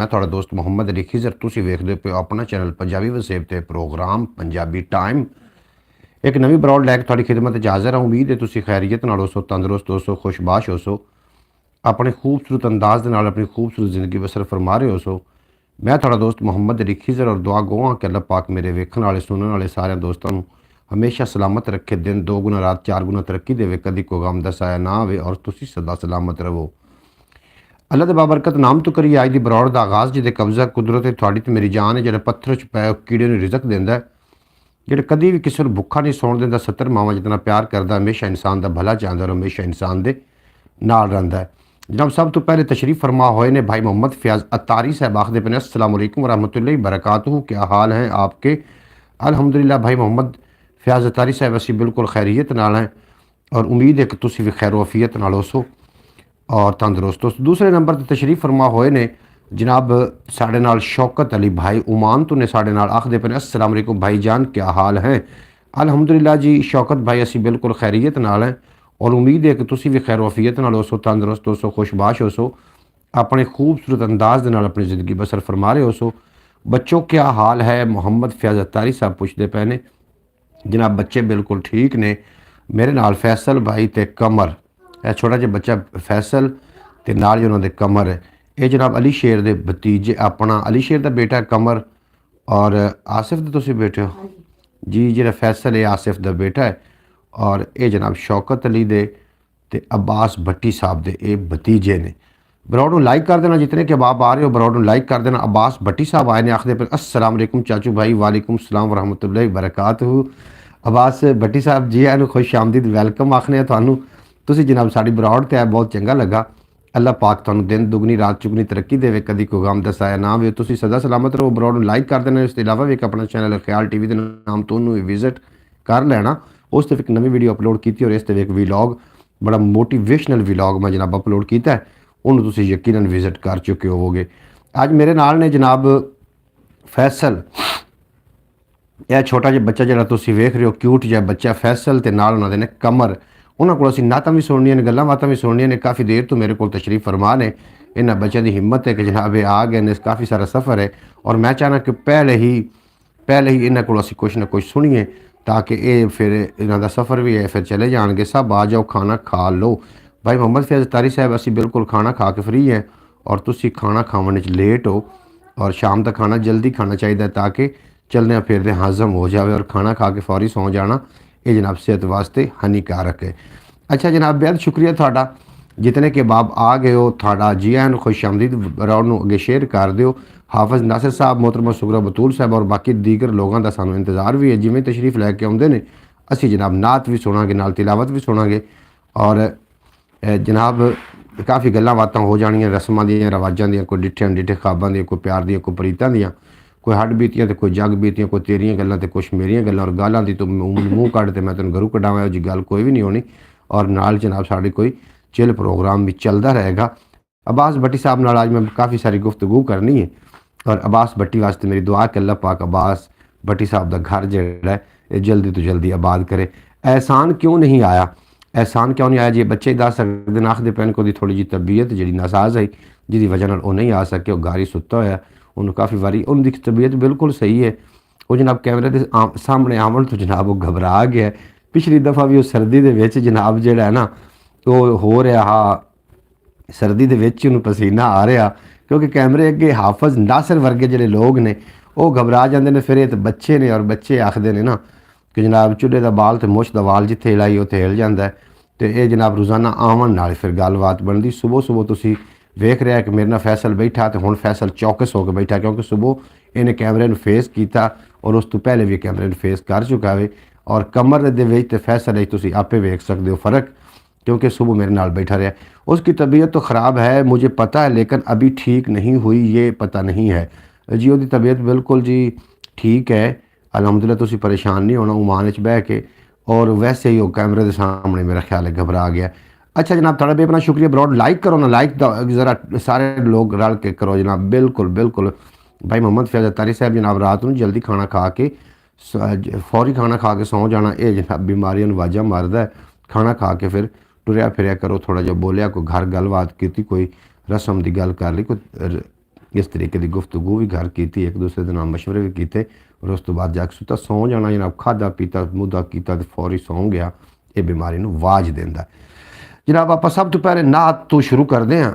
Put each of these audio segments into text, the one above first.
मैं थोड़ा दोस्त मुहम्मद अली खिजर तुसी वेखदे पे अपना चैनल पंजाबी वसेब ते प्रोग्राम पंजाबी टाइम एक नवी ब्रॉड लैक थोड़ी खिदमत हाजिर हाँ। उम्मीद है तुसी खैरियत नाल होसो, तंदुरुस्त होसो, खुशबाश होसो, अपने खूबसूरत अंदाज दे नाल अपनी खूबसूरत जिंदगी बसर फरमा रहे होसो। मैं थोड़ा दोस्त मुहम्मद अली खिजर और दुआ गोआ कि अल्लाह पाक मेरे वेखण वाले सुनने वाले सारे दोस्तों नूं हमेशा सलामत रखे, दिन दो गुना रात चार गुना तरक्की देवे, कदी कोई गम दा साया ना आवे और तुसी सदा सलामत रहो। अल्लाह दे बाबरकत नाम तो करिए अज की बरौड़ का आगाज़ जिहदे कब्जा कुदरत है थोड़ी तो मेरी जान है, जो पत्थर च पै कीड़े ने रिजक देंदा है, जो कभी भी किसी को भुखा नहीं सौण देंदा, 70 मावां जितना प्यार करता, हमेशा इंसान का भला चाहता और हमेशा इंसान के नाल रहिंदा है। जनाब सब तो पहले तशरीफ़ फरमा होए ने भाई मोहम्मद फयाज अतारी साहब आखदे पे अस्सलाम वालेकुम रहमतुल्लाहि बरकातहू, क्या हाल हैं आपके? अल्हम्दुलिल्लाह भाई मोहम्मद फयाज अतारी साहब असी बिल्कुल खैरियत नाल हैं और उम्मीद है कि तुसी भी खैर वफियत नाल होसो और तंदुरुस्त हो। दूसरे नंबर पर तशरीफ़ फरमा होए ने जनाब साढ़े नाल शौकत अली भाई उमान तो ने साढ़े नाल आखदे पे अस्सलाम वालेकुम भाई जान, क्या हाल हैं? अल्हम्दुलिल्लाह जी शौकत भाई असी बिल्कुल खैरियत नाल हैं और उम्मीद है कि तुसी भी खैर वफियत नाल होसो, तंदुरुस्त होसो, खुशबाश होसो, अपने खूबसूरत अंदाज दे नाल अपनी ज़िंदगी बसर फरमा रहे होसो। बच्चों क्या हाल है? मोहम्मद फयाज अतारी साहब पुछते पे ने। जनाब बच्चे बिल्कुल ठीक ने, मेरे नाल फैसल भाई ते कमर, यह छोटा जिहा बच्चा फैसल ते नाल ही उन्होंने कमर है। ये जनाब अली शेर दे भतीजे, अपना अली शेर का बेटा कमर और आसिफ दे तुसी बेटे हो जी, जो फैसल है आसिफ का बेटा है और ये जनाब शौकत अली दे ते अब्बास भट्टी साहब दे ये भतीजे ने। ब्रॉड नूं लाइक कर देना, जितने के बाप आ रहे हो ब्रॉड नूं लाइक कर देना। अब्बास भट्टी साहब आए ने आखदे पे अस्सलाम वालेकुम चाचू भाई, वालेकुम सलाम रहमतुल्लाहि बरकातहू। अब्बास भट्टी साहब जी आए खुश आमदीद वैलकम आखने थानू, तुसी जनाब साड़ी ब्रॉड ते बहुत चंगा लगा। अल्लाह पाक तुहानू दिन दुगनी रात चुगनी तरक्की देवे, कदी कोई गम दा साया ना आवे, तुसी सदा सलामत रहो। ब्रॉड नूं लाइक कर देना। इस तो इलावा भी एक अपना चैनल ख्याल टीवी के नाम तो उन्होंने विजिट कर लेना, उस पर एक नवी वीडियो अपलोड की और इस पर एक वीलॉग बड़ा मोटिवेशनल वीलॉग मैं जनाब अपलोड किया है, उन्होंने तुसी यकीनन विजिट कर चुके होवोगे। अज मेरे नाल ने जनाब फैसल, यह छोटा जिहा बच्चा जिहड़ा तुसी वेख रहे हो क्यूट जिहा बच्चा फैसल ते नाल उन्होंने ने कमर, उन्होंने को असीं नातां भी सुननियां ने, गल्लां बातां भी सुननियां ने। काफ़ी देर तो मेरे को तशरीफ़ फरमा ने, इन्हां बच्चों की हिम्मत है कि जनाब ये आ गए ने, काफ़ी सारा सफ़र है और मैं चाहना कि पहले ही इन्हां को असीं कुछ ना कुछ सुनिए ताकि ये फिर इन्हां दा सफ़र भी है फिर चले जाएंगे। सब आ जाओ खाना खा लो। भाई मोहम्मद फयाज अतारी साहब असीं बिल्कुल खाना खा के फ्री हैं और तुसी खाना खाने लेट हो और शाम तक खाना जल्दी खाना चाहिए ताकि चलने फिरदे हज़म हो जाए और खाना खा के फौरी सौ जाना ये जनाब सेहत वास्ते हानिकारक है। अच्छा जनाब बेहद शुक्रिया थाड़ा, जितने के बाप आ गए हो थाड़ा जी आन खुश आमदीद ब्रॉड नूं अगे शेयर कर दिओ। हाफिज़ नासिर साहब, मोहतरमा सुगरा बतूल साहब और बाकी दीगर लोगों का सानू इंतज़ार भी है। जिमें तशरीफ़ लैके आउंदे ने असी जनाब नात भी सुनांगे, नाल तिलावत भी सुनांगे और जनाब काफ़ी गल्लां बातां हो जानियां रस्मां दियां रवाजां दियां, कोई डिठे अनडिठे ख्वाबां दियां, कोई प्यार दियां, कोई प्रीतां दियां, कोई हड बीतियां तो कोई जग बीतियां, कोई तेरियां गल्लां तो कुछ मेरियां गल्लां और गालां दी तो मूँह कढ़ ते मैं तेन घरों कढ़ावां, जी गल कोई भी नहीं होनी और नाल जनाब साड़ी कोई चिल प्रोग्राम भी चलता रहेगा। अब्बास भट्टी साहब नाल आज मैं काफ़ी सारी गुफ्तगू करनी है और अब्बास भट्टी वास्ते मेरी दुआ कि अल्लाह पाक अब्बास भट्टी साहब का घर जिहड़ा है जल्दी तो जल्दी आबाद करे। एहसान क्यों नहीं आया? एहसान क्यों नहीं आया जी? बच्चे दस सकते आखते पैन को थोड़ी जी तबीयत जी नासाज है जिसकी वजह नाल वो नहीं आ सके, वो गारी सुत्ता होया, उन्होंने काफ़ी बारी उनकी तबीयत बिल्कुल सही है, वो जनाब कैमरे के सामने आवन तो जनाब वो घबरा गया। पिछली दफ़ा भी वो सर्दी के विच जनाब जिहड़ा है ना तो हो रहा हा, सर्दी के विच उन्होंने पसीना आ रहा क्योंकि कैमरे अगे हाफिज़ नासिर वर्गे जिहड़े लोग ने वो घबरा जाते हैं। फिर ये तो बच्चे ने और बच्चे आखते हैं ना कि जनाब चूल्हे का बाल तो मुछ का वाल जिथे हिलाई उत्थे हिल जाता है, तो ये जनाब रोज़ाना आवन नाल फिर गलबात बनती। सुबह सुबह तुसी वेख रहा है कि मेरे नाल फैसल बैठा तो हुण फैसल चौकस होकर बैठा क्योंकि सुबह इन्हें कैमरे में फेस किया और उस तो पहले भी कैमरे में फेस कर चुका है और कमर दे विच ते फैसल तुसी आपे वेख सकते हो फ़र्क, क्योंकि सुबह मेरे नाल बैठा रहा। उसकी तबीयत तो ख़राब है मुझे पता है, लेकिन अभी ठीक नहीं हुई ये पता नहीं है जी। उसकी तबीयत बिल्कुल जी ठीक है अल्हम्दुलिल्लाह, तुसी परेशान नहीं होना उमान च बह के, और वैसे ही वो कैमरे के सामने मेरा ख्याल है घबरा गया। अच्छा जनाब थोड़ा बेपना शुक्रिया ब्रॉड, लाइक करो ना, लाइक ज़रा सारे लोग रल के करो जनाब। बिल्कुल बिल्कुल भाई मोहम्मद फयाज अतारी साहब जनाब रात में जल्दी खाना खा के फौरी खाना खा के सौ जाना, ये जनाब बीमारियों वाजा मारदा है। खाना खा के फिर टुरया फिरया करो, थोड़ा जहा बोलिया, कोई घर गलबात की, कोई रस्म की गल कर ली, कोई इस तरीके की गुफ्तगू भी घर की, एक दूसरे के नाल मशवरे भी किए और उस तो बाद जाके सुता सौ जाना जनाब, खादा पीता मुद्दा किया तो फौरी सौ गया, ये बीमारी नूं वाज देंदा। जनाब आप सब तो पहले नात तो शुरू करते हैं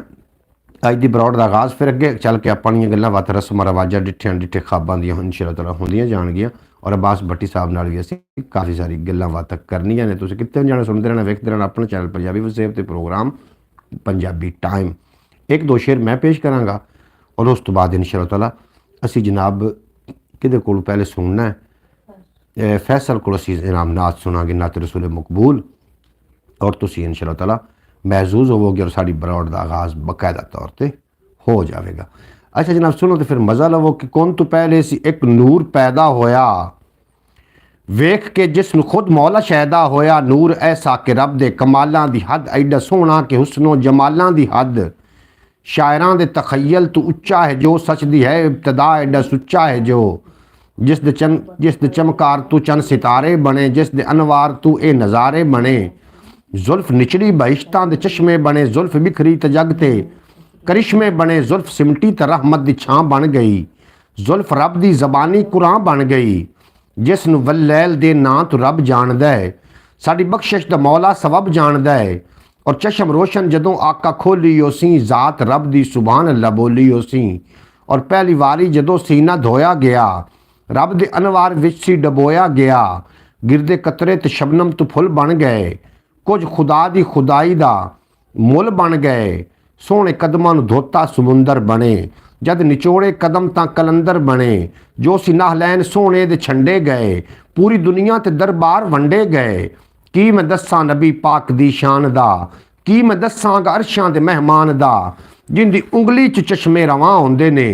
अज की बरौड़ का आगाज़, फिर अगे चल के अपन गल्लां बात रस्मां रवाजा डिठियां डिठे खाबां दियां इंशाअल्लाह ताला होंदियां जाणगियां और अब्बास भट्टी साहब नाल भी असीं काफ़ी सारी गल्लां बातां करनियां ने। तुसीं कित्ते जाने सुनते रहना, वेखदे रहना अपना चैनल पंजाबी वसेब ते प्रोग्राम पंजाबी टाइम। एक दो शेर मैं पेश करांगा और उस तो बाद इंशाअल्लाह ताला असीं जनाब किहदे कोल पहले सुनना है, फैसल कोल असीं जनाब नात सुनांगे, नात रसूल मकबूल, और तुसीं इंशाअल्लाह ताला महजूज होवोगे और साड़ी बरौड़ का आगाज़ बाकायदा तौर पर हो जाएगा। अच्छा जनाब सुनो तो फिर मज़ा लवो कि कौन तो पहले सी एक नूर पैदा होया, वेख के जिसनू खुद मौला शैदा होया, नूर ऐसा कि रब दे कमालां दी हद, एडा सोहना कि हुस्नो जमालां दी हद, शायरां दे तखयल तू उच्चा है जो, सच दी है इब्तदा एडा सुच्चा है जो, जिस दे चमकार तू चंद सितारे बने, जिस दे अनवार तू ए नज़ारे बने, जुल्फ निचली बहिश्तां दे चश्मे बने, जुल्फ बिखरी ते जग ते करिश्मे बने, जुल्फ सिमटी ते रहमत दी छां बन गई, जुल्फ रब दी ज़बानी कुरान बन गई, जिस नूं वल्लैल दे नां तो रब जानदा है, साडी बख्शिश दा मौला सबब जानदा है, और चशम रोशन जदों आका खोली ओसी, ज़ात रब दी सुभान अल्लाह बोली ओसी, और पहली वारी जदों सीना धोया गया, रब दे अनवार विच सी डबोया गया, गिरदे कतरे ते शबनम तो फुल बन गए, कुछ खुदा दी खुदाई दा मुल बन गए, सोहणे कदमां नूं धोता समुंदर बने, जद निचोड़े कदम तां कलंदर बने, जो सी नाहलैन सोहणे दे छंडे गए, पूरी दुनिया ते दरबार वंडे गए, की मैं दस्सां नबी पाक दी शान दा, की मैं दस्सांगा अरशां दे मेहमान दा, जिंदी उंगली च चश्मे रवां होंदे ने,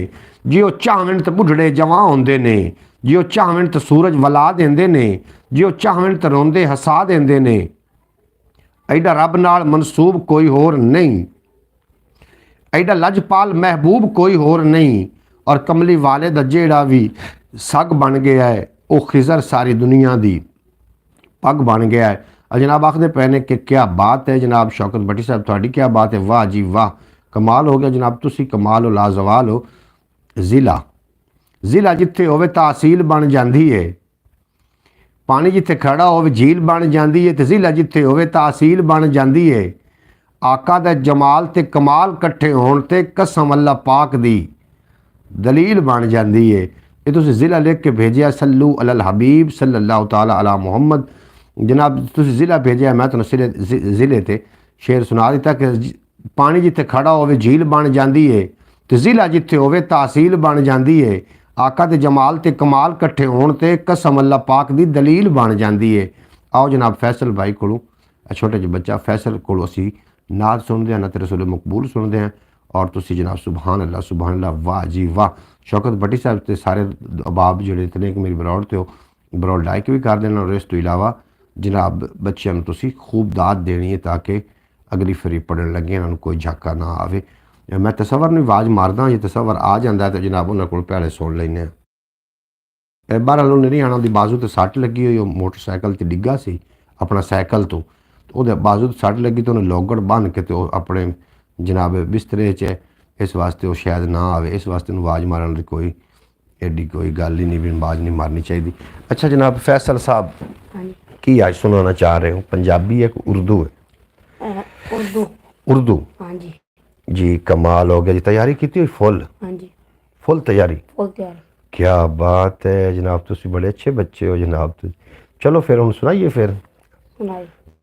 जिओ चाहवन ते बुढ़ड़े जवां होंदे ने, जिओ चाहवन ते सूरज वला देंदे ने, जिओ चाहवन ते रोंदे हसा देंदे ने, एडा रब नाल मनसूब कोई होर नहीं, एडा लजपाल महबूब कोई होर नहीं, और कमली वाले दा जेड़ा भी सग बन गया है, वो खिजर सारी दुनिया दी पग बन गया है। और जनाब आखते पे ने कि क्या बात है जनाब शौकत भट्टी साहब, थोड़ी क्या बात है, वाह जी वाह, कमाल हो गया जनाब, तुसी कमाल हो, लाजवाल हो। जिला जिथे होवे तहसील बन जाती है, पानी जिथे खड़ा होवे झील बन जाती है, तो जिला जिथे होवे तहसील बन जाती है, आका दा जमाल ते कमाल कट्ठे होण ते कसम अल्लाह पाक दी दलील बन जाती है। ये तुसीं ज़िला लिख के भेजिया, सल्लू अलल हबीब सल्लल्लाहु ताला अला मुहम्मद। जनाब तुसीं ज़िला भेजिया, मैं तुहानूं ज़िले ते शेर सुना दिता कि पानी जिथे खड़ा होवे झील बन जाती है, तो ज़िला जिथे होवे तहसील बन जाती है, आका दे जमाल ते कमाल कट्ठे होण ते कसम अल्लाह पाक दी दलील बन जाती है। आओ जनाब फैसल भाई कोलों, छोटे जो बच्चा फैसल कोलों असीं नात सुनते हैं, नात रसूल मकबूल सुनते हैं, और तुसी जनाब सुबहान अल्लाह, वाह जी वाह। शौकत भट्टी साहब ते सारे अबाब जिहड़े इतने कि मेरी बरौड़ ते बरौड़ लाइक भी कर देना, और इस तो इलावा जनाब बच्चों नूं तुसी खूब दात देनी है ताकि अगली फरी पढ़न लगे इन्हां नूं कोई झाका ना आवे। मैं तसवर नूं आवाज़ मारदा, जे तसवर आ जाता है तो जनाब उन्हां कोल पहले सुन लैने। बहरहाल उन्हें नहीं आना, उहदी बाजू ते सट लगी हुई, मोटरसाइकिल ते डिग्गा सी अपना साइकिल तो ਉਹਦੇ ਬਾਜ਼ੂ ਤੇ ਸੱਟ ਲੱਗੀ तो ਉਹਨੇ ਲੋਗੜ ਬੰਨ के तो अपने जनाब बिस्तरे च, इस वास्ते वो शायद ना आवे, इस वास्ते आवाज़ मारन की कोई एडी कोई गल ही नहीं भी आवाज़ नहीं मारनी चाहिए। अच्छा जनाब फैसल साहब की आज सुनाना चाह रहे हो, पंजाबी है कि उर्दू है? उर्दू जी, कमाल हो गया जी, तैयारी की थी फुल? फुल तैयारी, क्या बात है जनाब, तुम बड़े अच्छे बच्चे हो जनाब। चलो फिर हम सुनाइए, फिर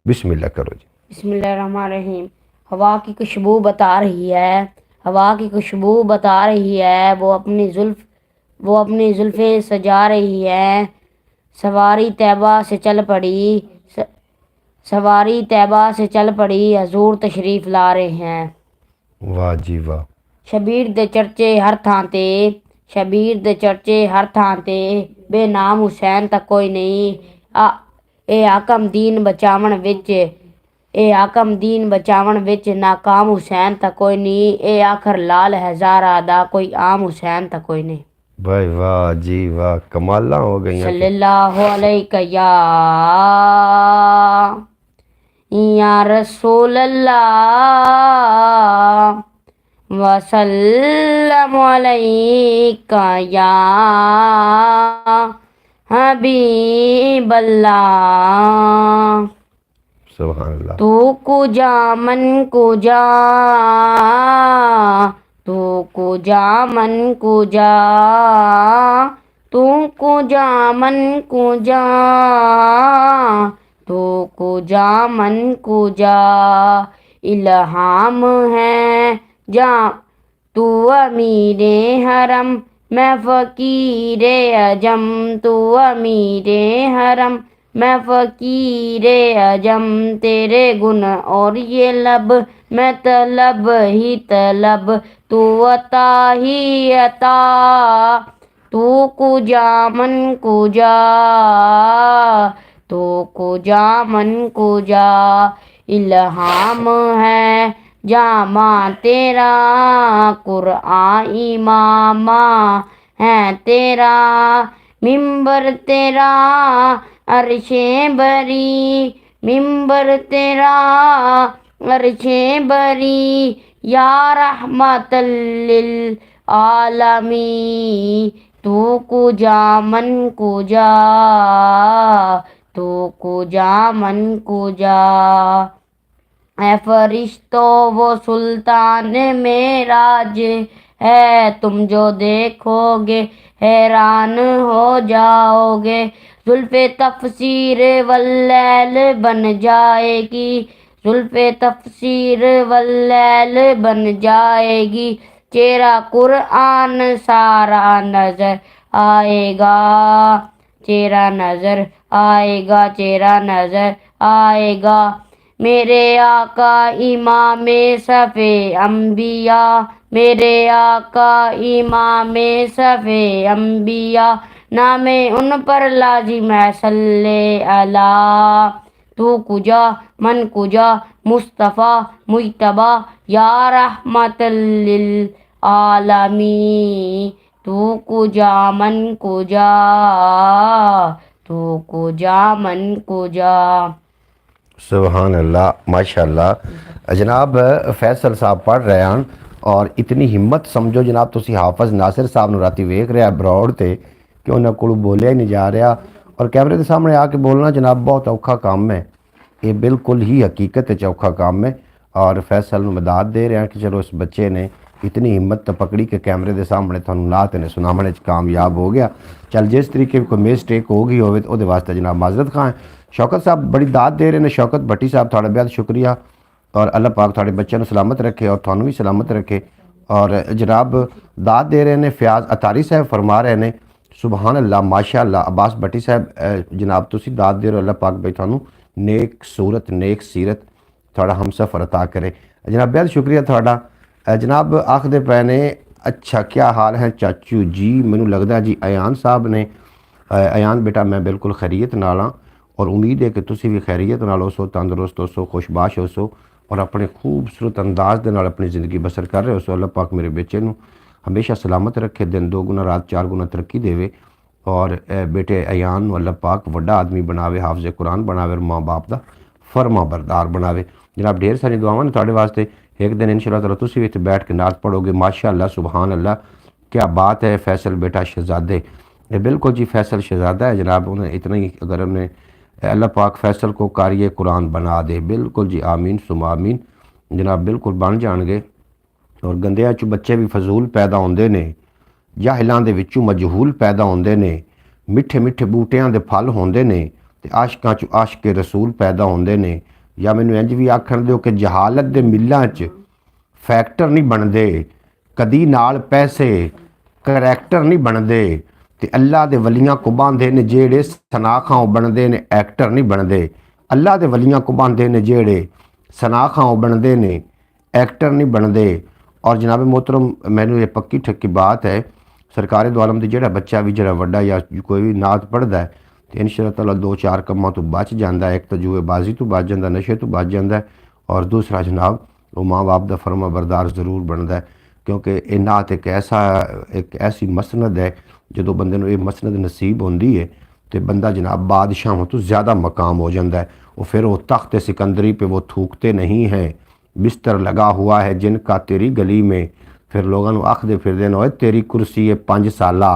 बिस्मिल्लाह करो जी। बिस्मिल्लाहिर्रहमानिर्रहीम। हवा की खुशबू बता रही है, हवा की खुशबू बता रही है, वो अपनी जुल्फ़ें सजा रही है, सवारी तैबा से चल पड़ी, सवारी तैबा से चल पड़ी, हजूर तशरीफ ला रहे हैं। वाह जी वाह। शबीर दे चर्चे हर थां ते, शबीर दे चर्चे हर थां ते, बेनाम हुसैन तक कोई नहीं। ए आकम दीन बचावन विच, ए आकम दीन बचावन विच, नाकाम हुसैन तक कोई नहीं। ए आखर लाल हज़ारा दा, कोई आम हुसैन तक कोई नहीं। भाई वाह जी वाह, कमाला हो गई। सल्लल्लाहु अलैहि या रसूल अल्लाह, वसल्लमु अलैका या हबीबल्लाह। सुभान अल्लाह। तू कुजा मन कुजा, तू कुजा मन कुजा, तू कुजा मन कुजा, तू कुजा मन कुजा। इल्हाम है जा तू अमीरे हरम, मैं फ़कीरे अजम। तू अमीरे हरम, मैं फ़कीरे अजम। तेरे गुण और ये लब, मैं तलब ही तलब। तू अता ही अता, तू कुजा मन कुजा, तू कुजा मन कुजा। इल्हाम है जामा तेरा, कुरआन इमामा है तेरा। मिंबर तेरा अर्शे बरी, मिंबर तेरा अर्शे बरी। या रहमतल लिल आलमी, तू कुजा मन कुजा, तू कुजा मन कुजा। है फरिश्तो वो सुल्तान मेराज है, तुम जो देखोगे हैरान हो जाओगे। जुल्फ़े तफसीर वल्लैल बन जाएगी, जुल्फ़े तफसीर वल्लैल बन जाएगी। चेहरा कुरआन सारा नजर आएगा, चेहरा नजर आएगा, चेहरा नजर आएगा। मेरे आका इमामे सफ़े अम्बिया, मेरे आका इमामे सफ़े अम्बिया। नामे उन पर लाजिम है सल्ले अला। तू कुजा मन कुजा, मुस्तफ़ा मुज्तबा या रहमतल लिल आलमी। तू कुजा मन कुजा, तू कुजा मन कुजा। सुभान अल्लाह माशाअल्लाह। जनाब फैसल साहब पढ़ रहे हैं और इतनी हिम्मत समझो जनाब, तुसी हाफिज नासिर साहब ਨੂੰ ਰਾਤੀ ਵੇਖ ਰਿਹਾ ਬਰੌੜ ਤੇ ਕਿ ਉਹਨਾਂ ਕੋਲ ਬੋਲਿਆ ਹੀ ਨਹੀਂ ਜਾ ਰਿਹਾ ਔਰ ਕੈਮਰੇ ਦੇ ਸਾਹਮਣੇ ਆ ਕੇ ਬੋਲਣਾ ਜਨਾਬ ਬਹੁਤ ਔਖਾ ਕੰਮ ਹੈ। ਇਹ ਬਿਲकुल ही हकीकत च औखा काम है और फैसल ਨੂੰ ਮਦਦ ਦੇ ਰਿਹਾ ਕਿ ਚਲੋ ਇਸ ਬੱਚੇ ਨੇ इतनी हिम्मत तो पकड़ी के कैमरे के सामने थानू नात ने सुनावने कामयाब हो गया। चल जिस तरीके कोई मिसटेक हो गई हो वास्ते जनाब माजरत खां। शौकत साहब बड़ी दाद दे रहे हैं। शौकत भट्टी साहब थोड़ा बेहद शुक्रिया और अल्लाह पाक थोड़े बच्चों को सलामत रखे और थानू भी सलामत रखे। और जनाब दाद दे रहे हैं फयाज अतारी साहब फरमा रहे हैं सुबहान अल्लाह माशाअल्लाह। अब्बास भट्टी साहब जनाब तुसी दाद दे रहे हो, अल्लाह पाक भाई थानू नेक सूरत नेक सीरत थोड़ा हम सफ़र अता करे। जनाब बेहद शुक्रिया थोड़ा। जनाब आखदे पे ने अच्छा क्या हाल है चाचू जी, मैनू लगता जी अयान साहब ने। अयान बेटा मैं बिल्कुल खैरियत नाल हाँ और उम्मीद है कि तुसी भी खैरियत नाल हो सो, तंदुरुस्त हो सो, खुशबाश हो सो और अपने खूबसूरत अंदाज के नाल अपनी ज़िंदगी बसर कर रहे हो सो। अल्लाह पाक मेरे बेचे नू हमेशा सलामत रखे, दिन 2 गुना रात 4 गुना तरक्की देवे और बेटे अयान नू अल्लाह पाक वड्डा आदमी बनावे, हाफिज़ कुरान बनावे और माँ बाप का फरमा बरदार बनावे। जनाब ढेर सारी दुआवां ने तुहाडे वास्ते। एक दिन इंशाअल्लाह ताला तुसी भी इत्थे बैठ के नात पढ़ोगे। माशाअल्लाह सुबहान अल्लाह क्या बात है। फैसल बेटा शहजादे, ये बिल्कुल जी फैसल शहजादा है जनाब। उन्हें इतना ही अगर उन्हें अल्लाह पाक फैसल को कारिए कुरान बना दे, बिल्कुल जी आमीन सुम आमीन जनाब, बिल्कुल बन जाएंगे। और गंदियां चों बच्चे भी फजूल पैदा होंदे ने, जाहिलां दे विचों मजहूल पैदा होंदे ने, मिठे मिठे बूटियां दे फल होंदे ने ते आशिकां चों आशिके रसूल पैदा होंदे ने। या मैनू इंज भी आखण दिओ कि जहालत दे मिल्लां च फैक्टर नहीं बनते, कदी नाल पैसे करैक्टर नहीं बनते ते अल्लाह दे वलियां को बांधे ने जेड़े सनाखां बनते ने, एक्टर नहीं बनते। अल्लाह दे वलियां को बांधे ने जेड़े सनाखां बनते ने, एक्टर नहीं बनते। और जनाब मोहतरम मैनू ये पक्की ठक्की बात है सरकारी दुआलम दी जेड़ा बच्चा भी जेड़ा वड्डा या कोई भी नात पढ़दा है तो इंशाअल्लाह ताला 2-4 कम्मां तो बच जाता है। एक तो जुएबाजी तो बच जाता, नशे तो बच जाता है और दूसरा जनाब वो माँ बाप का फरमा बरदार जरूर बनता है। क्योंकि ये नात एक ऐसी मसनद है जो बंदे को ये मसनद नसीब होंदी है तो बंदा जनाब बादशाहों तो ज़्यादा मकाम हो जाता है। वो फिर वो तख्त सिकंदरी पे वो थूकते नहीं हैं, बिस्तर लगा हुआ है जिनका तेरी गली में। फिर लोगों ਨੂੰ ਆਖਦੇ ਫਿਰਦੇ ਨੇ ਓਏ ਤੇਰੀ ਕੁਰਸੀ ਹੈ 5 ਸਾਲਾ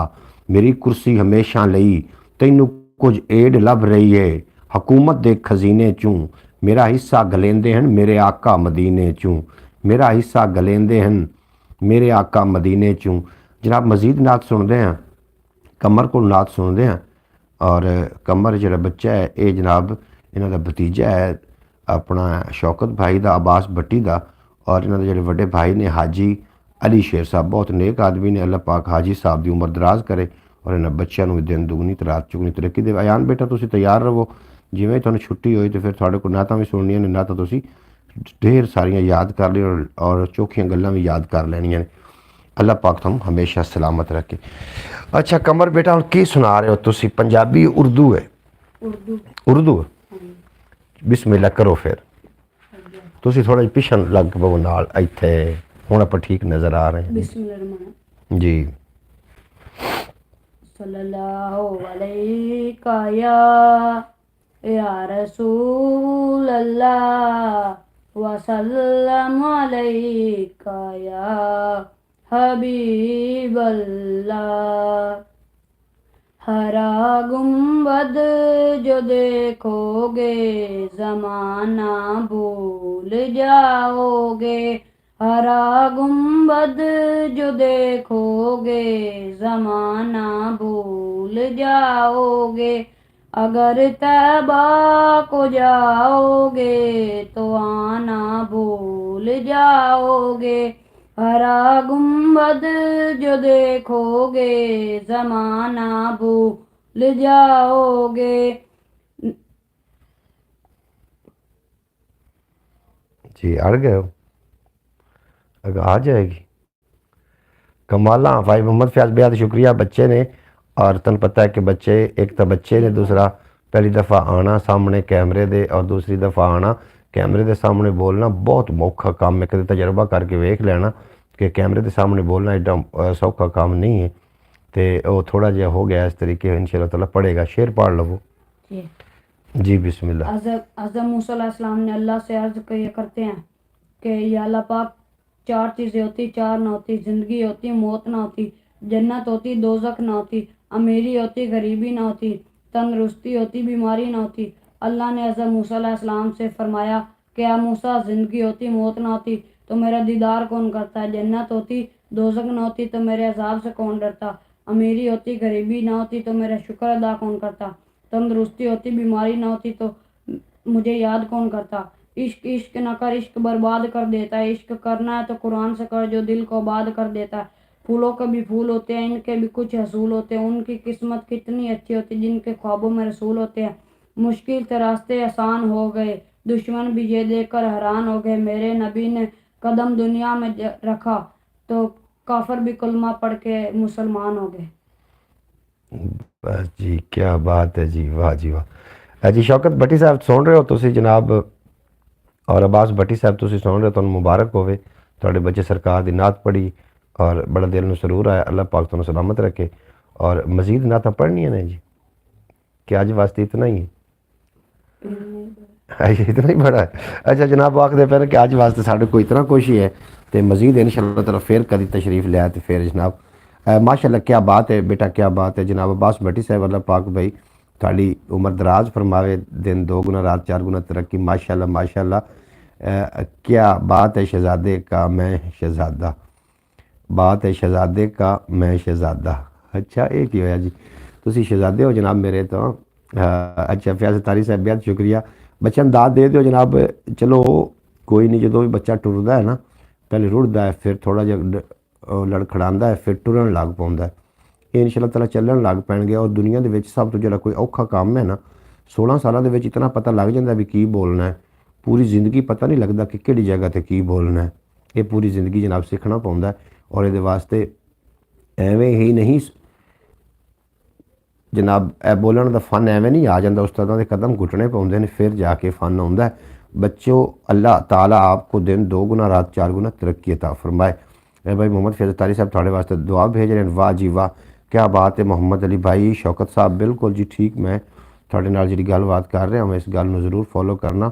ਮੇਰੀ ਕੁਰਸੀ ਹਮੇਸ਼ਾ ਲਈ ਤੈਨੂੰ ਕੁਝ ਏਡ ਲੱਭ ਰਹੀ ਹੈ ਹਕੂਮਤ ਦੇ ਖਜ਼ੀਨੇ ਚੋਂ ਮੇਰਾ ਹਿੱਸਾ ਗਲੇਂਦੇ ਹਨ ਮੇਰੇ ਆਕਾ ਮਦੀਨੇ ਚੋਂ ਮੇਰਾ ਹਿੱਸਾ ਗਲੇਂਦੇ ਹਨ ਮੇਰੇ ਆਕਾ ਮਦੀਨੇ ਚੋਂ। जनाब मजीद नात सुनते हैं कमर को नात सुनते हैं और कमर जो बच्चा है ये जनाब इन्हों का भतीजा है अपना शौकत भाई का अब्बास भट्टी का और इन्हों के जो बड़े भाई ने हाजी अली शेर साहब बहुत नेक आदमी ने अल्लाह पाक हाजी साहब की उम्र दराज करे और इन्होंने बच्चों भी दिन दुगनी तो रात चुगनी तरक्की दे। अयान बेटा तुम तैयार रहो जिमें तुहानू छुट्टी हुई तो फिर थोड़े को नातां भी सुननियां ने नातां तुसीं ढेर सारियां याद कर लियो और चोखियां गल्लां भी याद कर लैनियां ने। अल्लाह पाक तुम हमेशा सलामत रखे। अच्छा कमर बेटा हम की सुना रहे हो तुसी पंजाबी उर्दू है? उर्दू बिस्मिल्लाह करो फिर तुसी थोड़ा पिछन लग पवो नाल इत्थे हुण आपां ठीक नज़र आ रहे हैं। बिस्मिल्लाह जी। सल्लल्लाहु अलैका या रसूल अल्लाह वसल्लम अलैका या हबीब अल्लाह। हरा गुंबद जो देखोगे ज़माना भूल जाओगे। हरा गुंबद जो देखोगे ज़माना भूल जाओगे। अगर तैबा को जाओगे तो आना भूल जाओगे। हरा गुंबद जो देखोगे ज़माना भूल जाओगे। जी अड़ गए हो अगर आ जाएगी कमाला भाई मोहम्मद फयाज बेहद शुक्रिया बच्चे ने। और तन पता है कि बच्चे एक तो बच्चे ने दूसरा पहली दफ़ा आना सामने कैमरे दे और दूसरी दफ़ा आना कैमरे के सामने बोलना बहुत औखा काम है। कभी तजर्बा करके वेख लेना कि कैमरे के सामने बोलना एडा सौखा काम नहीं है तो वो थोड़ा जहा हो गया इस तरीके इंशाअल्लाह ताला पढ़ेगा। शेर पढ़ लो जी बिस्मिल्लाह। हज़रत मूसा अलैहिस्सलाम ने अल्लाह से अर्ज़ करते हैं कि या अल्लाह पाक 4 चीज़ें होती 4 ना होती। ज़िंदगी होती मौत ना होती। जन्नत होती दोज़ख ना होती। अमीरी होती गरीबी ना होती। तंदरुस्ती होती बीमारी ना होती। अल्लाह ने हज़रत मूसा अलैहिस्सलाम से फरमाया कि या मूसा ज़िंदगी होती मौत ना होती तो मेरा दीदार कौन करता है। जन्नत होती दोज़ख ना होती तो मेरे अज़ाब से कौन डरता। अमीरी होती गरीबी ना होती तो मेरा शुक्र अदा कौन करता। तंदरुस्ती होती बीमारी ना होती तो मुझे याद कौन करता। इश्क इश्क न कर इश्क बर्बाद कर देता है। इश्क करना है तो कुरान से कर जो दिल को आबाद कर देता है। फूलों के भी फूल होते हैं इनके भी कुछ हसूल होते हैं। उनकी किस्मत कितनी अच्छी होती है जिनके ख्वाबों में रसूल होते हैं। मुश्किल के रास्ते आसान हो गए दुश्मन भी ये देखकर हैरान हो गए। मेरे नबी ने कदम दुनिया में रखा तो काफिर भी कलमा पढ़ के मुसलमान हो गए। बस जी क्या बात है जी वाह जी वाह। जी शौकत भट्टी साहब सुन रहे हो तुसी जनाब और अब्बास भट्टी साहब तुसी सुन रहे हो तुहानू मुबारक होवे तुहाडे बच्चे सरकार दी नात पढ़ी और बड़ा दिल में सरूर आया। अल्लाह पाक तुहानू सलामत रखे और मजीद नातां पढ़नियां ने जी कि अज वास्ते इतना ही है। अच्छा इतना ही बड़ा है। अच्छा जनाब आखते पे कि अज वास्ते साढ़े कोई इतना कुछ ही है तो मजीद इंशाअल्लाह ताला फिर कभी तशरीफ़ लिया तो फिर जनाब माशाअल्लाह क्या बात है बेटा क्या बात है। जनाब अब्बास भट्टी साहब अल्लाह पाक भाई थोड़ी उम्र दराज फरमावे दिन 2 गुना रात 4 गुना तरक्की माशाअल्लाह माशाअल्लाह। क्या बात है शहजादे का मैं शहजादा बात है शहजादे का मैं शहजादा। अच्छा ये की होया जी तुसी शहजादे हो जनाब मेरे तो। अच्छा फयाज तारी साहब बेहद शुक्रिया बच्चों दाद दे दो जनाब। चलो कोई नहीं जो भी बच्चा टुरदा है ना पहले रुड़दा है फिर थोड़ा जिहा लड़खड़ांदा है फिर टुरन लग पाउंदा है। ये इंशाअल्लाह ताला चलन लग पैणगे और दुनिया दे विच सब तो जिहड़ा कोई औखा काम है ना 16 सालों के इतना पता लग जाता भी की बोलना है। पूरी जिंदगी पता नहीं लगता कि किहड़ी जगह ते की बोलना है। ये पूरी जिंदगी जनाब सीखना पौंदा है और ये वास्ते एवें ही नहीं जनाब बोलने का फन एवें नहीं आ जाता उस्तादां दे कदम घुटने पाउंदे ने फिर जाके फन आउंदा है। बच्चों अल्लाह ताला आपको दिन 2 गुना रात 4 गुना तरक्की अता फरमाए। भाई मोहम्मद फैज़ तारी साहब थोड़े वास्ते दुआ भेज रहे हैं। वाह जी वाह क्या बात है। मोहम्मद अली भाई शौकत साहब बिल्कुल जी ठीक मैं थोड़े नाल जी गलबात कर रहा हूँ इस गल में ज़रूर फॉलो करना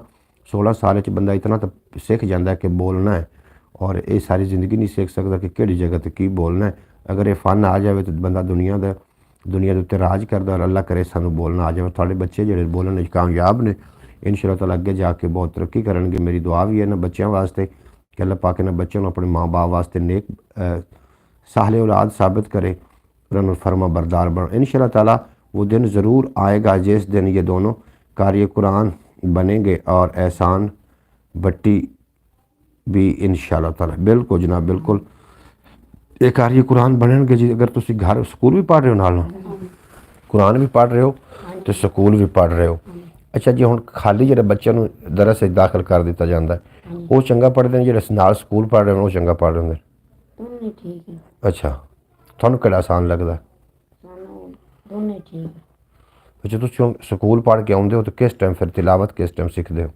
16 ਸਾਲ 'ਚ ਬੰਦਾ ਇਤਨਾ ਤਾਂ ਸਿੱਖ ਜਾਂਦਾ ਕਿ ਬੋਲਣਾ ਹੈ, ਔਰ ਇਹ ਸਾਰੀ ਜ਼ਿੰਦਗੀ ਨਹੀਂ ਸਿੱਖ ਸਕਦਾ ਕਿ ਕਿਹੜੀ ਜਗ੍ਹਾ 'ਤੇ ਕੀ ਬੋਲਣਾ ਹੈ। ਅਗਰ ਇਹ ਫਨ ਆ ਜਾਵੇ ਤਾਂ ਬੰਦਾ ਦੁਨੀਆ ਦੇ ਉੱਤੇ ਰਾਜ ਕਰਦਾ, ਔਰ ਅੱਲਾ ਕਰੇ ਸਾਨੂੰ ਬੋਲਣਾ ਆ ਜਾਵੇ। ਤੁਹਾਡੇ ਬੱਚੇ ਜਿਹੜੇ ਬੋਲਣ ਵਿੱਚ ਕਾਮਯਾਬ ਨੇ, ਇਨਸ਼ਾ ਅੱਲਾਹ ਅੱਗੇ ਜਾ ਕੇ ਬਹੁਤ ਤਰੱਕੀ ਕਰਨਗੇ। ਮੇਰੀ ਦੁਆ ਵੀ ਹੈ ਇਹਨਾਂ ਬੱਚਿਆਂ ਵਾਸਤੇ ਕਿ ਅੱਲਾਹ ਪਾਕ ਇਹਨਾਂ ਬੱਚਿਆਂ ਨੂੰ ਆਪਣੇ ਮਾਂ ਬਾਪ ਵਾਸਤੇ ਨੇਕ ਸਾਹਲੇ औलाद साबित करे, उन्होंने फर्मा बरदार बन। इंशाअल्लाह ताला वो दिन ज़रूर आएगा जिस दिन ये दोनों कारी कुरान बनेंगे और एहसान भट्टी भी इंशाअल्लाह ताला। बिल्कुल जनाब, बिल्कुल ये कारी कुरान बनेंगे जी। अगर तुम घर स्कूल भी पढ़ रहे हो, नाल कुरान भी पढ़ रहे हो तो स्कूल भी पढ़ रहे हो। अच्छा जी, हुण खाली जो बच्चों को दरस दाखिल कर दिता जाता है, वो चंगा पढ़ते हैं, जो नाल स्कूल पढ़ रहे हो वो चंगा पढ़ रहे हैं? ठीक है। अच्छा, ਤੁਹਾਨੂੰ ਕਿਹੜਾ ਆਸਾਨ ਲੱਗਦਾ? ਸਾਨੂੰ ਦੋਨੇ ਠੀਕ ਹੈ। ਅੱਛਾ, ਤੁਸੀਂ ਸਕੂਲ ਪੜ੍ਹ ਕੇ ਆਉਂਦੇ ਹੋ ਤਾਂ ਕਿਸ ਟਾਈਮ ਫਿਰ ਤਿਲਾਵਤ ਕਿਸ ਟਾਈਮ ਸਿੱਖਦੇ ਹੋ?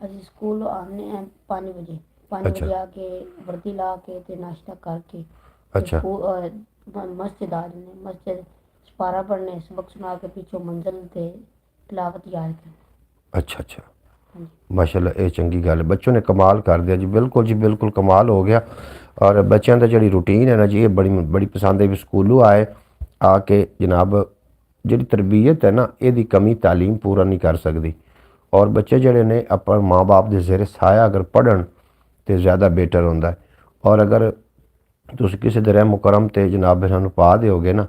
ਅਸੀਂ ਸਕੂਲ ਆਉਂਦੇ ਹਾਂ 5 ਵਜੇ। 5 ਵਜੇ ਆ ਕੇ ਵਰਦੀ ਲਾ ਕੇ ਤੇ ਨਾਸ਼ਤਾ ਕਰਕੇ ਅੱਛਾ ਮਸਜਿਦ ਆ ਜਾਂਦੇ। ਮਸਜਿਦ ਸਪਾਰਾ ਪੜ੍ਹਨੇ, ਸਬਕ ਸੁਣਾ ਕੇ ਪਿੱਛੋਂ ਮੰਜ਼ਲ ਤੇ ਤਿਲਾਵਤ ਯਾਦ ਕਰਨੀ। ਅੱਛਾ ਅੱਛਾ, ਮਾਸ਼ਾਅੱਲਾ, ਇਹ ਚੰਗੀ ਗੱਲ ਹੈ। ਬੱਚੋਂ ਨੇ ਕਮਾਲ ਕਰ ਦਿਆ ਜੀ, ਬਿਲਕੁਲ ਜੀ, ਬਿਲकुल ਕਮਾਲ ਹੋ ਗਿਆ। ਔਰ ਬੱਚਿਆਂ ਦਾ ਜਿਹੜੀ ਰੂਟੀਨ ਹੈ ਨਾ ਜੀ, ਇਹ ਬੜੀ ਪਸੰਦ ਹੈ। ਵੀ ਸਕੂਲੋਂ ਆਏ ਆ ਕੇ ਜਨਾਬ ਜਿਹੜੀ ਤਰਬੀਅਤ ਹੈ ਨਾ, ਇਹਦੀ ਕਮੀ ਤਾਲੀਮ ਪੂਰਾ ਨਹੀਂ ਕਰ ਸਕਦੀ। ਔਰ ਬੱਚੇ ਜਿਹੜੇ ਨੇ ਆਪਾਂ ਮਾਂ ਬਾਪ ਦੇ ਜ਼ੇਰੇ ਸਾਇਆ ਅਗਰ ਪੜ੍ਹਨ ਤਾਂ ਜ਼ਿਆਦਾ ਬੈਟਰ ਹੁੰਦਾ ਹੈ। ਔਰ ਅਗਰ ਤੁਸੀਂ ਕਿਸੇ ਦੇ ਰਹਿਮ ਕਰਮ ਤੇ ਜਨਾਬ ਇਹਨਾਂ ਨੂੰ ਪਾ ਦਿਓਗੇ ਨਾ,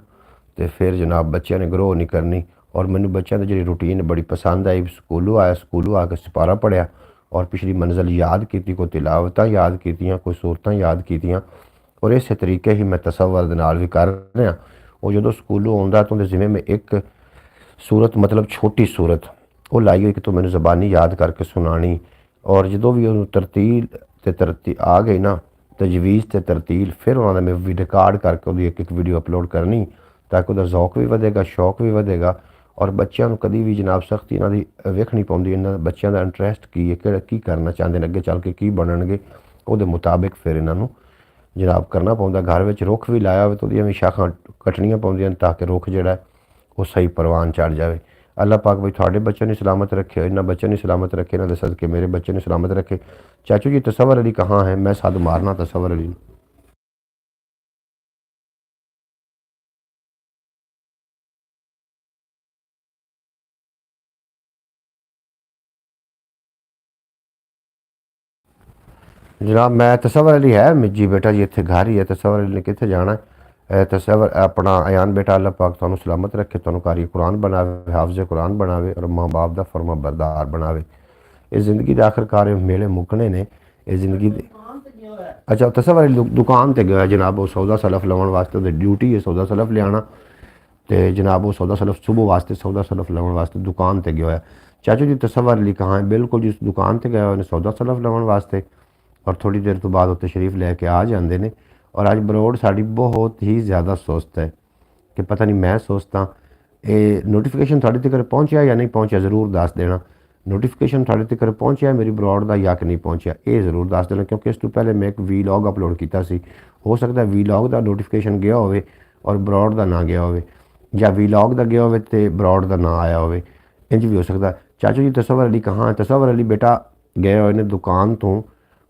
ਤੇ ਫਿਰ ਜਨਾਬ ਬੱਚਿਆਂ ਨੇ ਗਰੋ ਨਹੀਂ ਕਰਨੀ। ਔਰ ਮੈਨੂੰ ਬੱਚਿਆਂ ਦੀ ਜਿਹੜੀ ਰੂਟੀਨ ਬੜੀ ਪਸੰਦ ਆਈ। ਸਕੂਲੋਂ ਆਇਆ, ਸਕੂਲੋਂ ਆ ਕੇ ਸਿਪਾਰਾ ਪੜ੍ਹਿਆ ਔਰ ਪਿਛਲੀ ਮੰਜ਼ਿਲ ਯਾਦ ਕੀਤੀ, ਕੋਈ ਤਿਲਾਵਤਾਂ ਯਾਦ ਕੀਤੀਆਂ, ਕੋਈ ਸੂਰਤਾਂ ਯਾਦ ਕੀਤੀਆਂ। ਔਰ ਇਸੇ ਤਰੀਕੇ ਹੀ ਮੈਂ ਤਸੱਵਰ ਦੇ ਨਾਲ ਵੀ ਕਰ ਰਿਹਾ। ਉਹ ਜਦੋਂ ਸਕੂਲੋਂ ਆਉਂਦਾ ਤਾਂ ਉਹਦੇ ਜਿਵੇਂ ਮੈਂ ਇੱਕ ਸੂਰਤ, ਮਤਲਬ ਛੋਟੀ ਸੂਰਤ ਉਹ ਲਾਈ ਹੋਈ ਕਿ ਤੂੰ ਮੈਨੂੰ ਜ਼ਬਾਨੀ ਯਾਦ ਕਰਕੇ ਸੁਣਾਣੀ। ਔਰ ਜਦੋਂ ਵੀ ਉਹਨੂੰ ਤਰਤੀਲ ਆ ਗਈ ਨਾ, ਤਜਵੀਜ਼ ਤੇ ਤਰਤੀਲ, ਫਿਰ ਉਹਨਾਂ ਦਾ ਮੈਂ ਰਿਕਾਰਡ ਕਰਕੇ ਉਹਦੀ ਇੱਕ ਵੀਡੀਓ ਅਪਲੋਡ ਕਰਨੀ, ਤਾਂ ਕਿ ਉਹਦਾ ਜ਼ੌਕ ਵੀ ਵਧੇਗਾ, ਸ਼ੌਕ ਵੀ ਵਧੇਗਾ। ਔਰ ਬੱਚਿਆਂ ਨੂੰ ਕਦੀ ਵੀ ਜਨਾਬ ਸਖਤੀ ਇਹਨਾਂ ਦੀ ਵੇਖਣੀ ਪਾਉਂਦੀ। ਇਹਨਾਂ ਬੱਚਿਆਂ ਦਾ ਇੰਟਰਸਟ ਕੀ ਹੈ, ਕਿਹੜਾ ਕੀ ਕਰਨਾ ਚਾਹੁੰਦੇ ਨੇ, ਅੱਗੇ ਚੱਲ ਕੇ ਕੀ ਬਣਨਗੇ, ਉਹਦੇ ਮੁਤਾਬਿਕ ਫਿਰ ਇਹਨਾਂ ਨੂੰ ਜਨਾਬ ਕਰਨਾ ਪਾਉਂਦਾ। ਘਰ ਵਿੱਚ ਰੁੱਖ ਵੀ ਲਾਇਆ ਹੋਵੇ ਤਾਂ ਉਹਦੀਆਂ ਵੀ ਸ਼ਾਖਾਂ ਕੱਟਣੀਆਂ ਪਾਉਂਦੀਆਂ ਤਾਂ ਕਿ ਰੁੱਖ ਜਿਹੜਾ ਉਹ ਸਹੀ ਪ੍ਰਵਾਨ ਚੜ੍ਹ ਜਾਵੇ। ਅੱਲਾਹ ਪਾਕ ਵੀ ਤੁਹਾਡੇ ਬੱਚਿਆਂ ਨੂੰ ਸਲਾਮਤ ਰੱਖੇ, ਇਹਨਾਂ ਬੱਚਿਆਂ ਨੂੰ ਸਲਾਮਤ ਰੱਖੇ, ਇਹਨਾਂ ਦੇ ਸਦਕੇ ਮੇਰੇ ਬੱਚੇ ਨੂੰ ਸਲਾਮਤ ਰੱਖੇ। ਚਾਚੂ जी तसव्वुर अली कहाँ है? मैं साथ मारना तसव्वुर अली। जनाब मैं तसव्वुर अली है मिजी बेटा जी, इतने घर ही है। तसव्वुर अली ने कितने जाना है? तसव्वुर अपना अयान बेटा अल्लाह पाक तुहानू सलामत रखे, तुहानू कारी कुरान बनावे, हाफिज़ कुरान बनावे और माँ बाप का फरमा बरदार बनावे। इस जिंदगी के आखिरकार मेले मुकने ने इस जिंदगी दे। अच्छा, तसव्वुर अली दुकान ते गया जनाब, वो सौदा सलफ लवन वास्ते उहदी ड्यूटी है सौदा सलफ लियाना। तो जनाब वो सौदा सलफ सुबह वास्ते सौदा सलफ लवन वास्ते दुकान ते गया है। चाचू जी तसव्वुर अली कहाँ है? बिल्कुल जी, उस दुकान ते गया उन्हें सौदा सलफ लवन वास्ते, और थोड़ी देर तो बाद उत्ते शरीफ लैके आ जाते हैं। और अज बरोड़ साड़ी बहुत ही ज़्यादा सुस्त है कि पता नहीं, मैं सुस्त हाँ। ये नोटिफिकेशन थोड़े तक पहुँचा या नहीं पहुँचा ज़रूर दस देना। नोटिफिकेशन थोड़े तक पहुँचा मेरी बरोड़ का या कि नहीं पहुँचा, ये ज़रूर दस देना, क्योंकि इस तो पहले मैं एक वीलॉग अपलोड किया सी। हो सकता है वीलॉग का नोटिफिकेशन गया हो और बरोड़ का ना गया हो, या वीलॉग का गया हो तो बरोड़ का ना आया हो, इंज भी हो सकता। चाचू जी तसव्वुर अली कहाँ? तसव्वुर अली बेटा गए हुए ने दुकान तो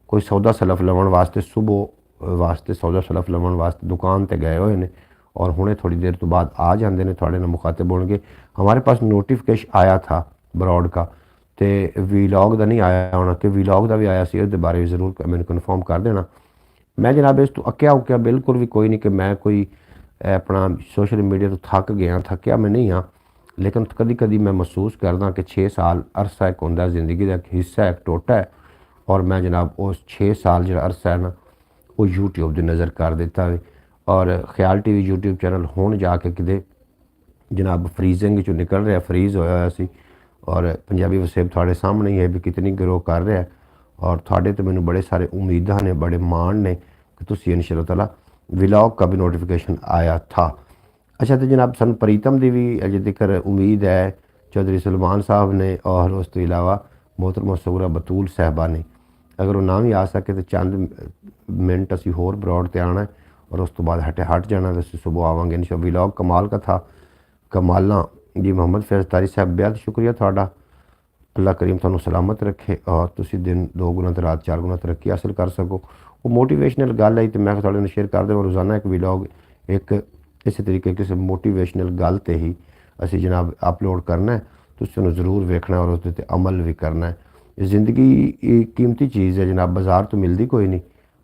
कोई सौदा सलफ लवन वास्ते, सुबह वास्ते सौदा सलफ लवन वास्ते दुकान ते गए हुए हैं। और हुणे थोड़ी देर तो बाद आ जाते हैं, थोड़े ना मुखातिब होंगे। हमारे पास नोटिफिकेशन आया था ब्रॉड का, तो वीलॉग का नहीं आया होना, कि वीलॉग का भी आया सी, उसके बारे में ज़रूर मैंने कन्फर्म कर देना। मैं जनाब इस तो अक्या उक्या बिल्कुल भी कोई नहीं कि मैं कोई अपना सोशल मीडिया तो थक गया, थकया मैं नहीं हाँ। लेकिन कभी कभी मैं महसूस करदा कि 6 साल अरसा एक होंदा जिंदगी का, एक हिस्सा है, एक टोटा है। और मैं जनाब उस 6 साल जो अरसा है ना, वो यूट्यूब की नज़र कर दिता है। और ख्याल टीवी यूट्यूब चैनल हुण जाके किते जनाब फ्रीजिंग चो निकल रहा, फ्रीज होया सी। और पंजाबी वसेब थोड़े सामने ही है भी कितनी ग्रो कर रहा है। और थोड़े तो मैंने बड़े सारे उम्मीदां ने, बड़े मान ने कि तुसी इंशाअल्लाह ताला व्लॉग का भी नोटिफिकेशन आया था। अच्छा, तो जनाब सन प्रीतम की भी अजे तक उम्मीद है, चौधरी सलमान साहब ने, और उस तो इलावा मोहतरमा सगरा बतूल साहबा ने। अगर वो ना भी आ सके तो चंद मिनट असी होर ब्रॉड ते आना है, और उस तो बाद हट जाना, तो असी सुबह आवांगे इंशाअल्लाह। व्लॉग कमाल का था, कमाला जी। मोहम्मद फैज़ तारी साहब बेहद शुक्रिया थोड़ा, अल्लाह करीम थानू सलामत रखे और तुसी दिन 2 गुना ते रात 4 गुना तरक्की हासिल कर सको। वो मोटिवेशनल गल है तो मैं थोड़े शेयर कर देवां रोज़ाना एक व्लॉग एक इस तरीके किसी मोटिवेशनल गल ते ही असी जनाब अपलोड करना है, तुसी उन्हें ज़रूर वेखना और उस अमल भी करना है। ज़िंदगी एक कीमती चीज़ है जनाब, बाज़ार तो मिलती कोई नहीं।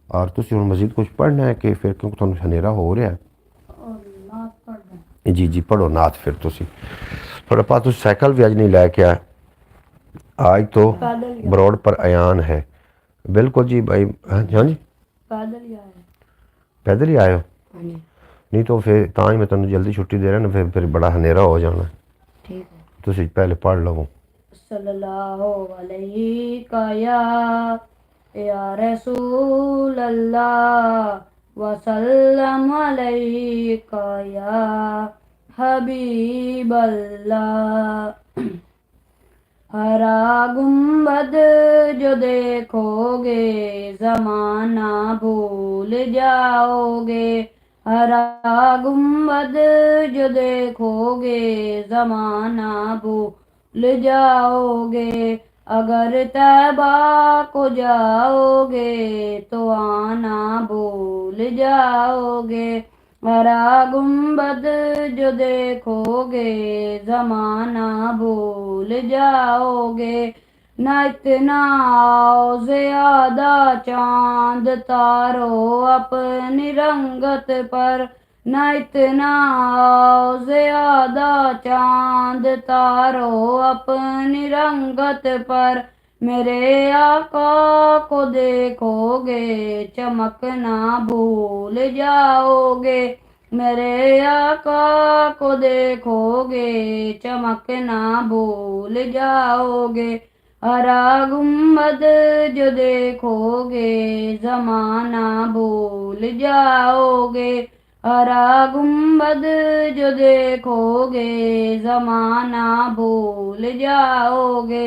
और तुसी हुण मज़ीद कुछ पढ़ना है कि फिर क्योंकि तुहानू हनेरा हो रहा है? जी जी पढ़ो नात फिर तुसी। थोड़े पास तुसी साइकिल भी अज नहीं लैके आए, आज तो बरोड पर अयान है। बिल्कुल जी भाई। हाँ जी पैदल ही आए हो? नहीं तो फिर तां ही मैं तेन जल्दी छुट्टी दे रहा ना, फिर बड़ा हनेरा हो जाना। ठीक है। तुसी पहले पढ़ लवो। सल्लल्लाहु अलैहि या रसूल अल्लाह वसल्लम अलैका या हबीब अल्लाह। हरा गुम्बद जो देखोगे जमाना भूल जाओगे। हरा गुम्बद जो देखोगे जमाना भूल जाओगे। अगर तैबा को जाओगे तो आना भूल जाओगे। हरा गुम्बद जो देखोगे जमाना भूल जाओगे। न इतना आओ ज्यादा चांद तारो अपनी रंगत पर। न इतना आओ ज्यादा चांद तारो अपनी रंगत पर। मेरे आका को देखोगे चमकना भूल जाओगे। मेरे आका को देखोगे चमकना भूल जाओगे। हरा गुम्बद जो देखोगे जमाना भूल जाओगे। हरा गुम्बद जो देखोगे जमाना भूल जाओगे।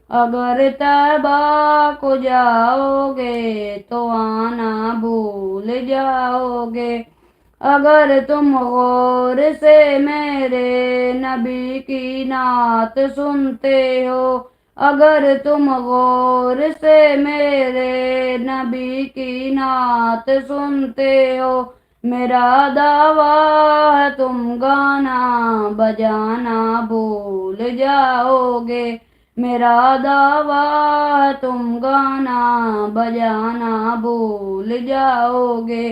अगर तैबा को जाओगे तो आना भूल जाओगे। अगर तुम गौर से मेरे नबी की नात सुनते हो। अगर तुम गौर से मेरे नबी की नात सुनते हो। मेरा दावा है तुम गाना बजाना भूल जाओगे। मेरा दावा है तुम गाना बजाना भूल जाओगे।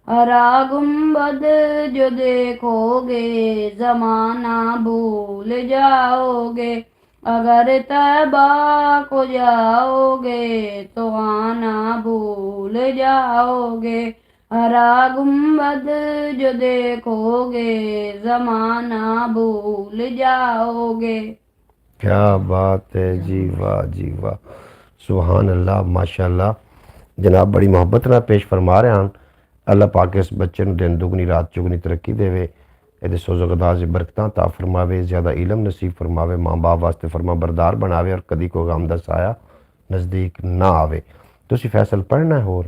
हरा गुम्बद जो देखोगे जमाना भूल जाओगे। अगर तैबा को जाओगे तो आना भूल जाओगे। हरा गुम्बद जो देखोगे जमाना भूल जाओगे। क्या बात है जी, वाह जी वाह, सुभान अल्लाह, माशाअल्लाह। जनाब बड़ी मोहब्बत नाल पेश फरमा रहे हैं। अल्लाह पाक इस बच्चे नूं दिन दुगनी रात चुगनी तरक्की देवे, ਇਹਦੇ सोजगदार से बरकतां ता फरमावे, ज़्यादा इलम नसीब फरमावे, माँ बाप वास्ते फरमा बरदार बनावे और कदी कोई गम दा साया नज़दीक ना आवे। तुसी फैसल पढ़ना है होर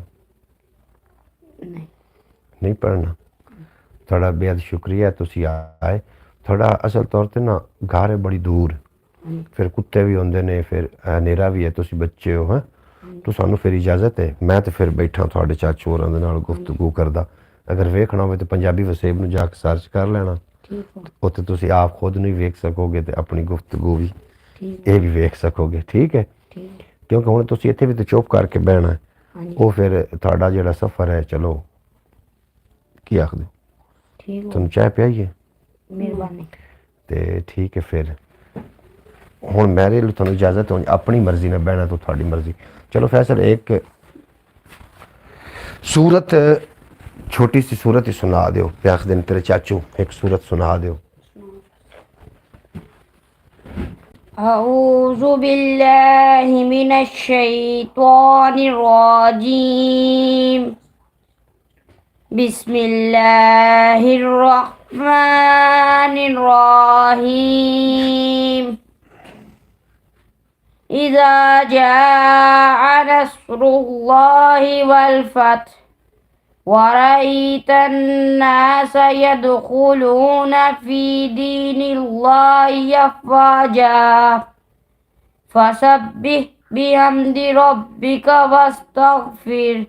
नहीं पढ़ना? थोड़ा बेहद शुक्रिया तुसी आए। थोड़ा असल तौर पर ना घर है बड़ी दूर, फिर कुत्ते भी होंदे ने, फिर हनेरा भी है, तुसी बच्चे हो। हैं तो सानू फिर इजाज़त है, मैं तो फिर बैठा थोड़े चाचू होरां दे नाल गुफ्तगू करदा। अगर वेखना हो तो पंजाबी वसेब नूं जाके सर्च कर लेना, उत्थे तुसी आप खुद नहीं वेख सकोगे तो अपनी गुफ्तगू भी ये भी वेख सकोगे। ठीक है, क्योंकि हुण तुसी इत्थे भी तो चुप करके बहना है, वो फिर तुहाडा जिहड़ा सफ़र है, चलो की आखदे तुहानूं चाय पियाइए? मेहरबानी। ते ठीक है, फिर हुण मेरे लिए तुहानूं इजाज़त है, अपनी मर्जी नाल बहना तो तुहाडी मर्जी। चलो फैसल एक सूरत छोटी सी सूरत ही सुना दो, प्यास दिन तेरे चाचू एक सूरत सुना दो। अऊज़ु बिल्लाहि मिनश शैतानिर रजीम। बिस्मिल्लाहिर रहमानिर रहीम। इज़ा जाअ नस्रुल्लाहि वल फथ वरअयत अन्नास यदखुलून फी दीनिल्लाहि अफ़वाजा फसब्बिह बिहम्दि रब्बिका वस्तगफिर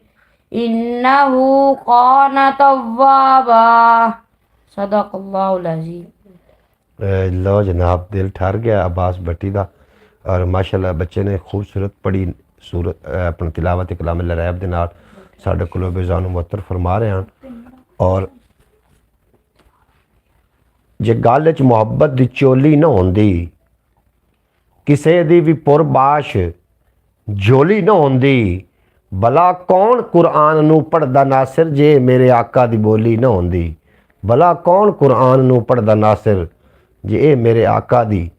इन्नहु कान तव्वाबा। सदक़ल्लाहुल अज़ीम। लो जनाब, दिल ठर गया अब्बास भट्टी का। और माशाल्लाह बच्चे ने खूबसूरत पढ़ी सूरत अपनी तिलावत कलाम लरैब के नाल साढ़े कोलों बेजानू मुअत्तर फरमा रहे हैं। और जे गल च मुहब्बत की चोली ना होंदी, किसे दी भी पुरबाश झोली ना होंदी, भला कौन कुरान नू पढ़दा नासिर जे मेरे आका दी बोली ना होंदी। भला कौन कुरान नू पढ़दा नासिर जे ये मेरे आका दी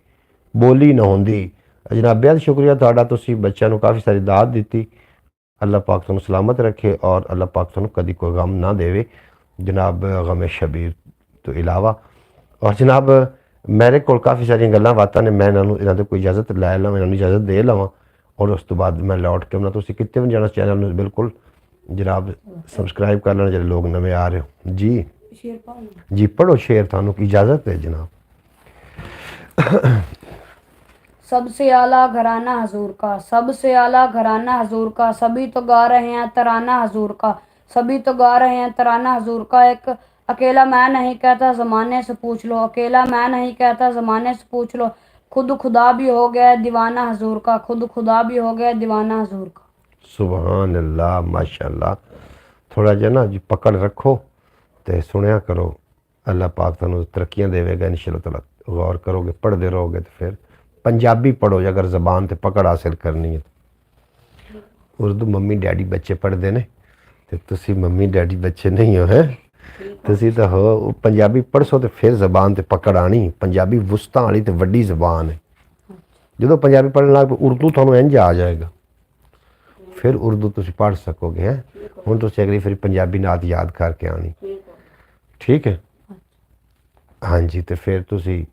बोली ना होंदी। जनाब बेहद शुक्रिया तुहाडा, तुसीं बच्चों नू काफ़ी सारी दात दी। अल्लाह पाक तुहानू सलामत रखे और अल्लाह पाक तुहानू कदी कोई गम ना देवे जनाब, गम शबीर तो इलावा। और जनाब मेरे को काफ़ी सारिया गल्लां बातां ने, मैं इन्होंने कोई इजाज़त लै लवां, इन्होंने इजाज़त दे लवां और उस तो बाद मैं लौट के तुसीं कित्ते भी जाना चैनल में बिल्कुल जनाब सबसक्राइब कर लेना जो लोग नवे आ रहे हो। जी जी पढ़ो शेर, थानू की इजाज़त है जनाब। सबसे आला घराना हजूर का, सबसे आला घराना हजूर का, सभी तो गा रहे हैं तराना हजूर का, सभी तो गा रहे हैं तराना हजूर का। एक अकेला मैं नहीं कहता ज़माने से पूछ लो, अकेला मैं नहीं कहता ज़माने से पूछ लो। खुद खुदा भी हो गया दीवाना हजूर का, खुद खुदा भी हो गया दीवाना हजूर का। सुभान अल्लाह, माशाल्लाह। थोड़ा जिहा ना जी पकड़ रखो तो सुनिया करो, अल्लाह पाक तुहानू तरक्कियां देवेगा इंशाअल्लाह ताला। गौर करोगे, पढ़ते रहोगे तो फिर पंजाबी पढ़ो अगर ज़बान ते पकड़ हासिल करनी है। उर्दू मम्मी डैडी बच्चे पढ़ते हैं तो तुसी मम्मी डैडी बच्चे नहीं हो, हैं तुसी तो हो। पंजाबी पढ़सो तो फिर ज़बान ते पकड़ आनी। पंजाबी वुस्तां वाली तो वड्डी ज़बान है। जो पंजाबी पढ़ने लग पे उर्दू थानू इंज आ जाएगा, फिर उर्दू तुसी पढ़ सकोगे। हैं हुण तुसी अगली फिर पंजाबी नात याद करके आनी, ठीक है। हाँ जी, तो फिर तुसी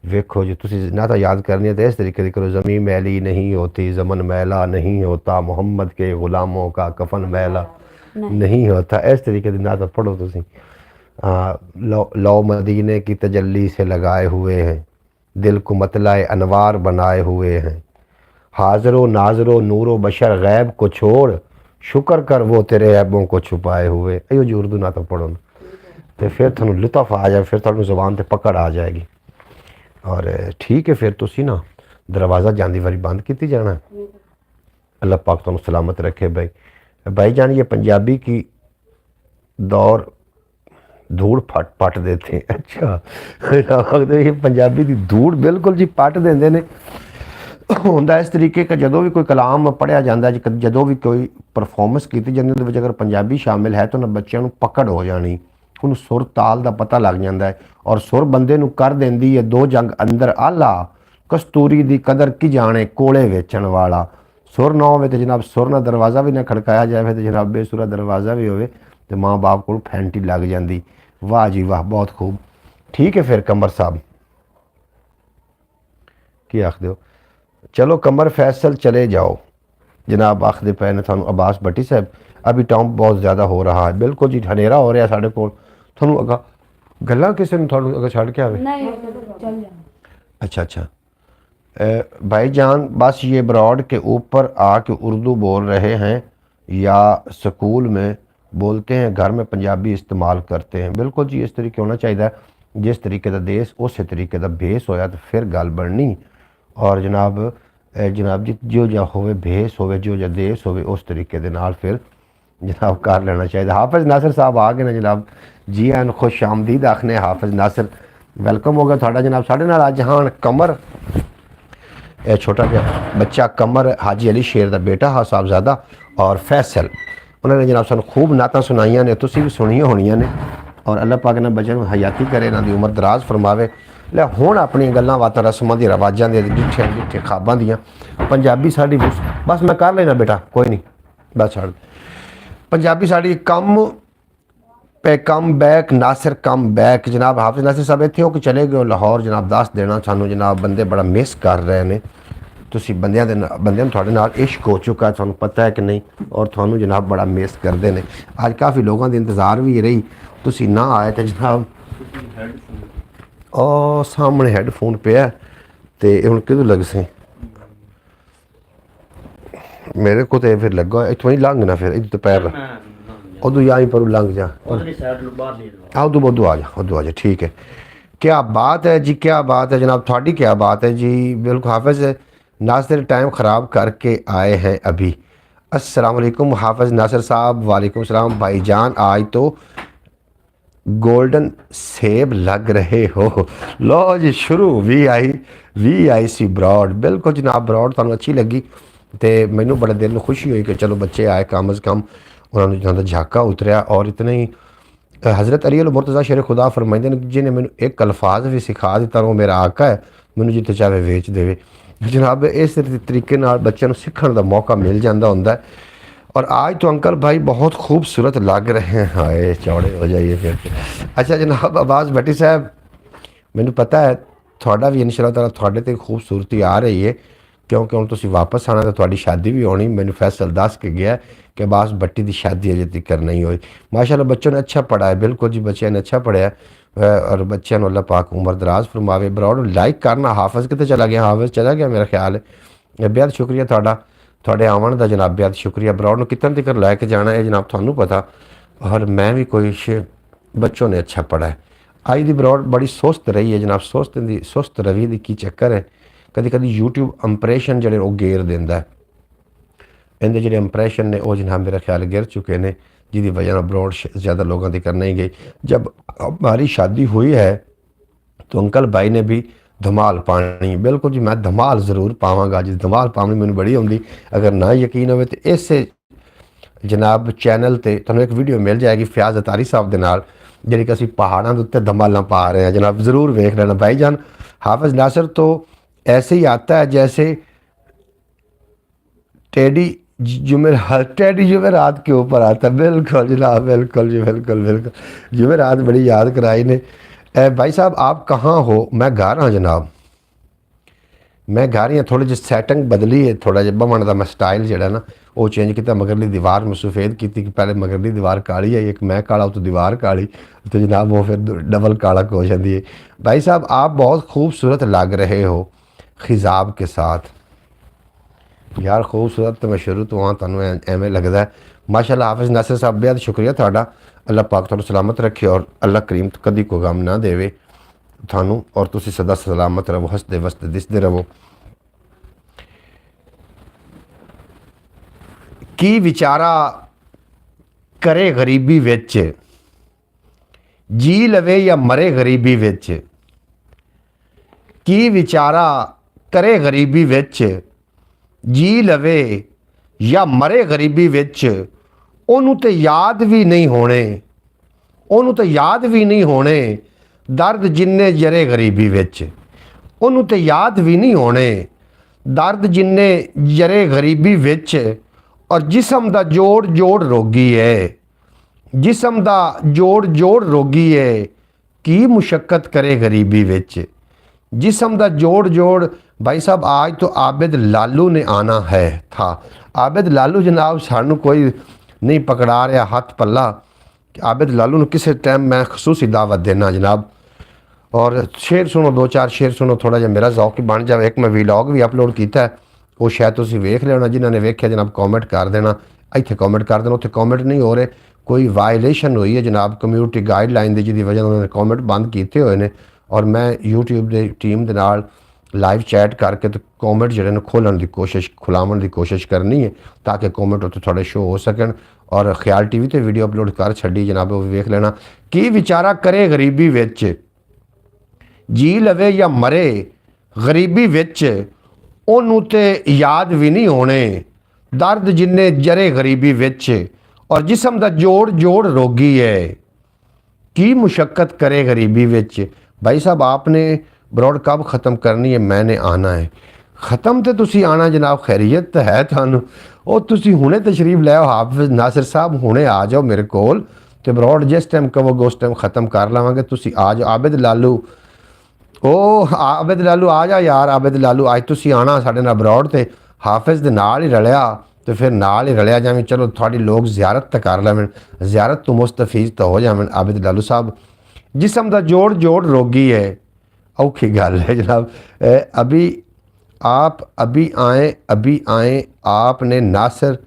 वेखो जी, तुसी ना तो याद करनी है तो इस तरीके की करो। ज़मीं मैली नहीं होती, ज़मन मैला नहीं होता, मोहम्मद के ग़ुलामों का कफन मैला नहीं होता। इस तरीके की ना तो पढ़ो तुसी। लो मदीने की तजल्ली से लगाए हुए हैं, दिल को मतलाए अनवार बनाए हुए हैं। हाज़रो नाज़रो नूरो बशर गैब को छोड़, शुक्र कर वो तेरे ऐबों को छुपाए हुए। अयो जी उर्दू ना तो पढ़ो ना, तो फिर थानू लुत्फ आ जाए, फिर थानू ज़बान ते पकड़ आ जाएगी। और ठीक है, फिर तुसी ना दरवाज़ा जांदी वारी बंद की जाना। अल्लाह पाक तुहानू सलामत रखे। भाई जान, ये पंजाबी की दौर धूड़ पट देते हैं। अच्छा ये पंजाबी की धूड़ बिल्कुल जी पट देंगे ने। होंदा इस तरीके का जदों भी कोई कलाम पढ़िया जाता है, जदों भी कोई परफॉर्मेंस की जाती है, अगर पंजाबी शामिल है तो ना बच्चों को पकड़ हो जानी, उन्होंने सुर ताल का पता लग जाता है। और सुर बंदे नूं कर देंदी है दो जंग अंदर आला, कस्तूरी दी कदर की जाने कोले वेचण वाला। सुर ना हो तो जनाब सुर ना दरवाज़ा भी ना खड़काया जाए तो जनाब बेसुरा दरवाज़ा भी हो तो माँ बाप को फैंटी लग जाती। वाह जी वाह, बहुत खूब। ठीक है फिर कमर साहब की आखदे हो? चलो कमर फैसल चले जाओ जनाब। आखदे पे ने थानू अब्बास भट्टी साहब, अभी टाइम बहुत ज़्यादा हो रहा है। बिल्कुल जी हनेरा हो रहा साढ़े को। थानू अगर गल्लां किसी ने थानू अगर छड़ के आवे। अच्छा भाईजान, बस ये ब्रॉड के ऊपर आके उर्दू बोल रहे हैं या स्कूल में बोलते हैं, घर में पंजाबी इस्तेमाल करते हैं। बिल्कुल जी इस तरीके होना चाहिए, जिस तरीके का देश उस तरीके का भेस होया तो फिर गल बननी। और जनाब जी जो जा होवे भेस होवे, जो जा देश होवे उस तरीके दे नाल फिर जनाब कर लेना चाहिए। हाफिज़ नासिर साहब आ गए ना जनाब, जी आन खुश आमदीद आखने। हाफिज़ नासिर वेलकम हो गया थोड़ा जनाब साढ़े नाल। अज हाँ कमर छोटा जहा बच्चा कमर हाजी अली शेर का बेटा हा साहबजादा और फैसल, उन्होंने जनाब सानू खूब नातां सुनाइयां ने, तुसीं भी सुनिया होनियां ने। और अल्लाह पाक ने बच्चों को हयाती करे, इन्हां दी उम्र दराज फरमावे। ले हुण अपनी गल्लां बातां रस्मां दी रवाजां दी डिठे डिठे खाबां दियां पंजाबी साडी बस मैं कर लेना बेटा कोई नहीं बस छड़। पंजाबी साडी कम पे come back Nasir come back. जनाब हाफिज़ नासिर साहब इत्थे हो कि चले गए लाहौर जनाब? दस देना सानू जनाब, बंदे बड़ा मिस कर रहे हैं। तुसी बंदे थोड़े नाल इश्क हो चुका है, थानू पता है कि नहीं? और थानू जनाब बड़ा मिस करते हैं। अज काफ़ी लोगों के इंतज़ार भी रही, तुसी ना आए तो जनाब ओ सामने हैडफोन पे तो हुण किदों लग से ਮੇਰੇ को तो फिर लगा इतों ही लंघ ना फिर दोपहर उदू या पर लंघ जा उदू उदू आ जा ठीक है। क्या बात है जी, क्या बात है जनाब, थोड़ी क्या बात है जी। बिल्कुल हाफिज़ नासिर टाइम ख़राब करके आए हैं अभी। अस्सलाम वालेकुम हाफिज़ नासिर साहब। वालेकुम सलाम भाईजान, आज तो गोल्डन सेब लग रहे हो। लो जी शुरू वी आई सी ब्रॉड। बिल्कुल जनाब ब्रॉड तुहानू अच्छी लगी तो मैनू बड़े दिल में खुशी हुई कि चलो बच्चे आए कम अज़ कम उन्होंने जिन्होंने झाका उतरिया। और इतने ही हज़रत अली मुर्तज़ा शेर खुदा फरमाइंदे ने जिन्हें मैनू एक अल्फाज भी सिखा दिता वो मेरा आका है, मैनू जिते चाहे वेच देवे। जनाब इस तरीके नाल बच्चों को सीखण का मौका मिल जाता होंदा है। और आज तो अंकल भाई बहुत खूबसूरत लग रहे हैं। हाय चौड़े हो जाइए फिर। अच्छा जनाब अब्बास भट्टी साहब, मैनू पता है थोड़ा भी इंशाअल्लाह ताला थोड़े ते खूबसूरती आ रही है, क्योंकि हुण तुसीं वापस आना तो थोड़ी शादी भी होनी। मैनू फैसल दस के गया कि अब्बास भट्टी की शादी अजे तक नहीं हुई। माशाअल्लाह बच्चों ने अच्छा पढ़ा है, बिल्कुल जी बच्चों ने अच्छा पढ़ा है और बच्चों को अल्लाह पाक उम्र दराज फरमावे। ब्रॉड लाइक करना। हाफिज़ कितने चला गया? हाफिज़ चला गया मेरा ख्याल है। बेहद शुक्रिया थोड़ा थोड़े आवन का जनाब, बेहद शुक्रिया। ब्रॉड को कितने तक लैके जाना है जनाब थानू पता, और मैं भी कोई बच्चों ने अच्छा पढ़ा है। अज की ब्रॉड बड़ी सुस्त रही है जनाब, सुस्त रवि की की चक्कर है। कभी कभी यूट्यूब इंप्रेशन जोड़े वो गेर देंदा है, इनके जोड़े इंप्रेशन ने वो जनाब मेरा ख्याल गिर चुके हैं, जिसकी वजह से ब्रॉड ज़्यादा लोगों की करना ही गई। जब हमारी शादी हुई है तो अंकल भाई ने भी धमाल पानी। बिल्कुल जी मैं धमाल ज़रूर पावांगा जी, धमाल पानी मैंने बड़ी आती। अगर ना यकीन हो तो इस जनाब चैनल पर तुहानू एक वीडियो मिल जाएगी फयाज अतारी साहब के नाल, जी कि असीं पहाड़ों के उत्ते धमालां पा रहे हैं। जनाब ज़रूर वेख लेना भाईजान। हाफिज़ नासिर तो ऐसे ही आता है जैसे टेडी जुमेरात के ऊपर आता है। बिल्कुल जनाब, बिल्कुल जी, बिल्कुल बिल्कुल। जुमेरात बड़ी याद कराई ने। भाई साहब आप कहाँ हो? मैं घर हाँ जनाब, मैं घर ही हाँ। थोड़ी जी सैटिंग बदली है, थोड़ा जिहा बवन का मैं स्टाइल जो ना वो चेंज किया। मगरली दीवार में सफ़ेद की कि पहले मगरली दीवार काली है, एक मैं काला तो दीवार काली, तो जनाब वो फिर डबल काला हो जाती है। भाई साहब आप बहुत खूबसूरत लग रहे हो खिजाब के साथ। यार खूबसूरत तो मैं शुरू तो हाँ तुहानू एवें लगता है। माशाअल्लाह हाफिज़ नासिर साहब बेहद शुक्रिया थोड़ा। अल्लाह पाक तुहानू सलामत रखे और अल्लाह करीम कदी को गम ना देवे थानू, और तुसी सदा सलामत रहो, हसदे वसदे दिसदे रहो। की विचारा करे गरीबी विच, जी लवे या मरे गरीबी विच। की विचारा करे गरीबी विच, जी लवे या मरे गरीबी विच। ओनू ते याद भी नहीं होने, ओनू ते याद भी नहीं होने दर्द जिन्ने जरे गरीबी विच। ओनू ते याद भी नहीं होने दर्द जिन्ने जरे गरीबी विच। और जिसम दा जोड़ जोड़ रोगी है, जिसम दा जोड़ जोड़ रोगी है। की मुशक्कत करे गरीबी विच, जिसम दा जोड़ जोड़। भाई साहब आज तो आबिद लालू ने आना है था। आबिद लालू जनाब सानू कोई नहीं पकड़ा रहा हाथ पल्ला। आबिद लालू ने किसी टाइम मैं खसूसी दावत देना जनाब। और शेर सुनो, दो चार शेर सुनो, थोड़ा जिहा मेरा जौक ही बन जाए। एक मैं वीलॉग भी अपलोड किया है, वो शायद तुसीं वेख लेना। जिन्होंने वेख्या जनाब कॉमेंट कर देना, इत्थे कॉमेंट कर देना। उत्थे कॉमेंट नहीं हो रहे, कोई वायलेशन हुई है जनाब कम्यूनिटी गाइडलाइन की, जिसकी वजह उन्होंने कॉमेंट बंद किए हुए हैं। और मैं यूट्यूब की टीम के नाल लाइव चैट करके तो कॉमेंट जोड़े खोलने की कोशिश, खुलावन की कोशिश करनी है, ताकि कॉमेंट उत्ते थोड़े शो हो सकन। और ख्याल टीवी ते वीडियो अपलोड कर छड़ी जनाब, वो वेख लेना। की विचारा करे गरीबी विच, जी लवे या मरे गरीबी विच। ओनू ते याद भी नहीं होने दर्द जिन्ने जरे गरीबी विच। और जिसम दा जोड़ जोड़ रोगी है, की मुशक्कत करे गरीबी विच। भाई साहब आपने ब्रॉड कब ख़त्म करनी है? मैंने आना है। ख़त्म तो तुसी आना जनाब, खैरियत तो है थानू। वो तुसी हुणे तशरीफ ले आओ हाफिज़ नासिर साहब, हुणे आ जाओ मेरे कोल ते ब्रॉड जिस टाइम कहोगे उस टाइम ख़त्म कर लवांगे। तुसी आ जाओ। आबिद लालू, ओ आबिद लालू आ जा यार। आबिद लालू अज तुसी आना साडे नाल ब्रॉड ते हाफिज़ दे नाल ही रलिया तो फिर नाल ही रलिया जावें। चलो थोड़ी लोग ज़ियारत तो कर लवें, ज़ियारत तो मुस्तफीज़ तो हो जावें। आबिद लालू साहब जिसम दा जोड़ जोड़ रोगी है, औखी गल है जनाब। अभी आप अभी आए आपने नासिर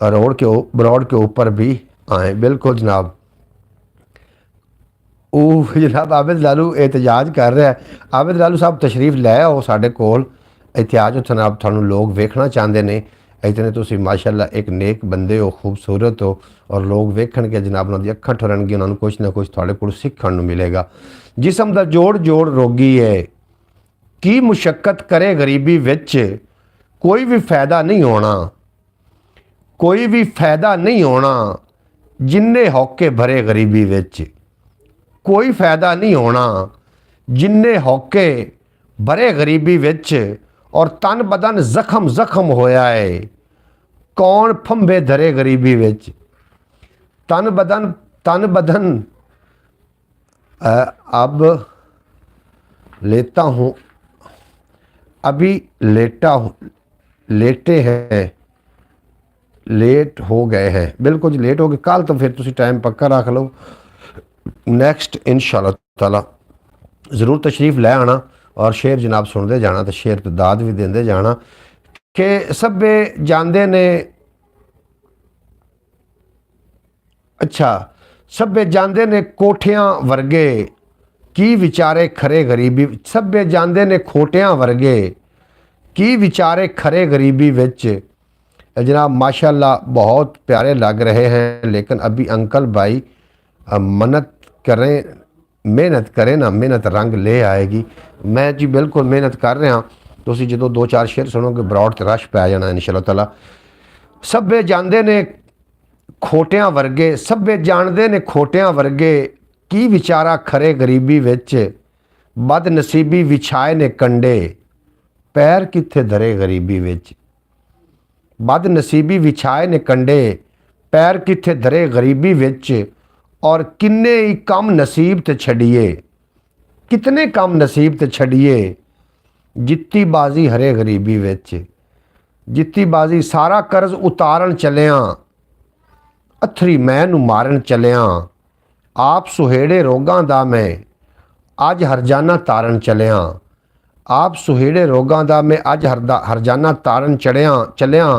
ब्रॉड के ऊपर भी आए। बिल्कुल जनाब। ਉਹ ਜਨਾਬ ਆਬਿਦ ਲਾਲੂ एहतजाज कर रहा है। आबिद लालू साहब तशरीफ लै आओ साढ़े कोल। एहतजाज जनाब थानू लोग वेखना चाहते हैं। इतने तुसी माशाअल्लाह एक नेक बंदे हो, खूबसूरत हो, और लोग वेखण के जनाब उन्होंने अखां ठरनगे, उन्होंने कुछ ना कुछ थोड़े को सीखण नूं मिलेगा। जिसम दा जोड़ जोड़ रोगी है, की मुशक्कत करे गरीबी विच, कोई भी फायदा नहीं होना, कोई भी फायदा नहीं होना, जिन्ने हौके भरे गरीबी विच, कोई फायदा नहीं होना, जिन्ने हौके भरे गरीबी विच, और तन बदन जख्म जख्म होया है, कौन फंबे धरे गरीबी विच। तन बदन अब लेता हूँ, अभी लेटा हूँ, लेटे हैं, लेट हो गए हैं। बिल्कुल जी लेट हो गए। कल तो फिर तुसी टाइम पक्का रख लो। नैक्सट इंशाअल्लाह ताला ज़रूर तशरीफ़ लै आना और शेर जनाब सुनते जाना, तो शेर तो दाद भी देंदे जाना कि सभे जाते ने। अच्छा, सभे जाते ने कोठियां वर्गे, की विचारे खरे गरीबी। सभे जाते ने खोटियां वर्गे, की विचारे खरे गरीबी विच। जनाब माशाअल्लाह बहुत प्यारे लग रहे हैं, लेकिन अभी अंकल भाई मेहनत करें ना, मेहनत रंग ले आएगी। मैं जी बिल्कुल मेहनत कर रहा। तुसी जो 2-4 शेर सुनोगे ब्रॉड ते रश पै जाना इंशाअल्लाह ताला। सभे जानते ने खोटियां वर्गे, सभे जानते ने खोटियां वर्गे, की विचारा खरे गरीबी विच। बदनसीबी विछाए ने कंडे, पैर कित्थे धरे गरीबी विच। बदनसीबी विछाए ने कंडे, पैर कित्थे धरे गरीबी विच। और किन्ने ही कम नसीब ते छड़िए, कितने कम नसीब ते छड़िए। जित्ती बाजी हरे गरीबी विच, जित्ती बाजी सारा कर्ज उतारन चलिया, अथरी मैं नूं मारन चलिया। आप सुहेड़े रोगां दा मैं अज हरजाना तारन चलिया। आप सुहेड़े रोगां दा मैं अज हरजाना तारन चलिया।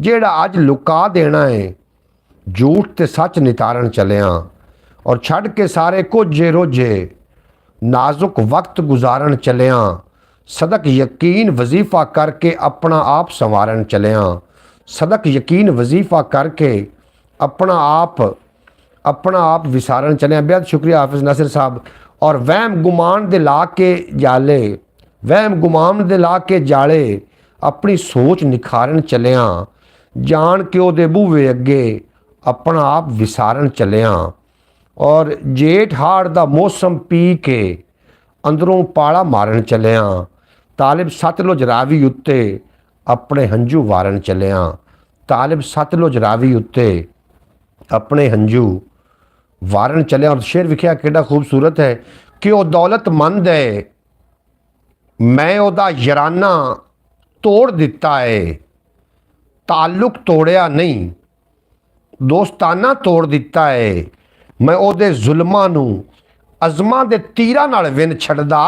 जेड़ा अज लुका देना है, झूठ ते सच नितारन चलिया। और छड़ के सारे कोझे रोझे, नाजुक वक्त गुजारन चलिया। सदक यकीन वजीफा करके अपना आप संवारन चलिया। सदक यकीन वजीफा करके अपना आप विसारन चलिया। बेहद शुक्रिया हाफिज नासिर साहब। और वहम गुमान दे ला के जाले, वहम गुमान दे ला के जाले, अपनी सोच निखारन चलिया। जान के ओदे बूहे अगे अपना आप विसारन चलिया। और जेठ हाड़ दा मौसम पी के अंदरों पाला मारन चलिया। तालिब सतलुज रावी उत्ते अपने हंझू वारन चलिया। तालिब सतलुज रावी उत्ते अपने हंझू वारन चलिया। और शेर विखिया कितना खूबसूरत है कि वह दौलतमंद है, मैं ओदा यराना तोड़ दिता है। ताल्लुक तोड़िया नहीं, दोस्ताना तोड़ दिता है। मैं ओदे जुल्मां नूं अज़मां दे तीरां नाल विन छड़दा,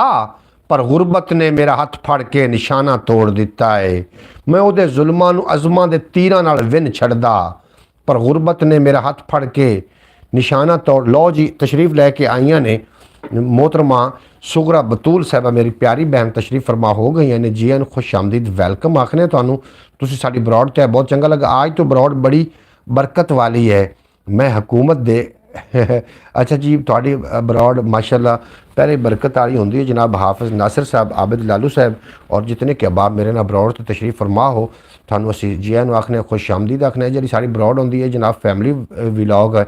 पर गुरबत ने मेरा हथ फड़ के निशाना तोड़ दिता है। मैं ओदे जुल्मां नूं अज़मां दे तीरां नाल विन छड़दा, पर गुरबत ने मेरा हथ फड़ के निशाना तोड़। लो जी तशरीफ़ लैके आईयां ने मोहतरमा सुगरा बतूल साहबा, मेरी प्यारी बहन तशरीफ़ फरमा हो गई ने। जी खुश आमदीद वैलकम आखने तुहानू। तुसीं साडी ब्रॉड ते बहुत चंगा लगा। आज तो ब्रॉड बड़ी बरकत वाली है। मैं हुकूमत दे अच्छा जी थोड़ी ब्रॉड माशाल्लाह पहले बरकत वाली होंगी है। जनाब हाफिज नासिर साहब, आबिद लालू साहब और जितने के अहबाब मेरे ना ब्रॉड तो तशरीफ़ फरमा हो, थानू असी जी आखने खुश आमदीद आखने। जी सारी ब्रॉड होंगी है जनाब फैमिली व्लॉग है,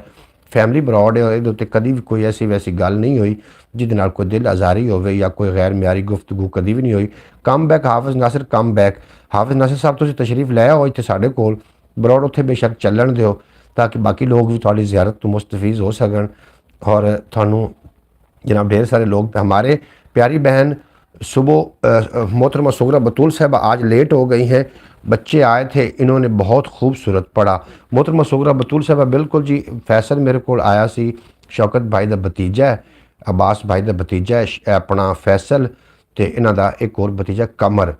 फैमिली ब्रॉड है। ये कभी भी कोई ऐसी वैसी गल नहीं हुई जिद नाल कोई दिल आज़ारी होवे या कोई गैर म्यारी गुफ्तगू कभी भी नहीं हुई। कम बैक हाफिज नासिर, कम बैक हाफिज नासिर साहब। तुसीं तशरीफ़ लै आओ इत्थे साडे कोल, ब्रॉड उत्थे बेशक चलन दिओ ताकि बाकी लोग भी थोड़ी ज़ियारत तो मुस्तफीज़ हो सकन। और थानू जनाब ढेर सारे लोग, हमारे प्यारी बहन सुबह मोहतरमा सुगरा बतूल साहब आज लेट हो गई हैं। बच्चे आए थे, इन्होंने बहुत खूबसूरत पढ़ा। मोहतरमा सुगरा बतूल साहब बिल्कुल जी। फैसल मेरे को आया सी, शौकत भाई का भतीजा है, अब्बास भाई का भतीजा है अपना फैसल, तो इन्हों का एक और भतीजा कमर।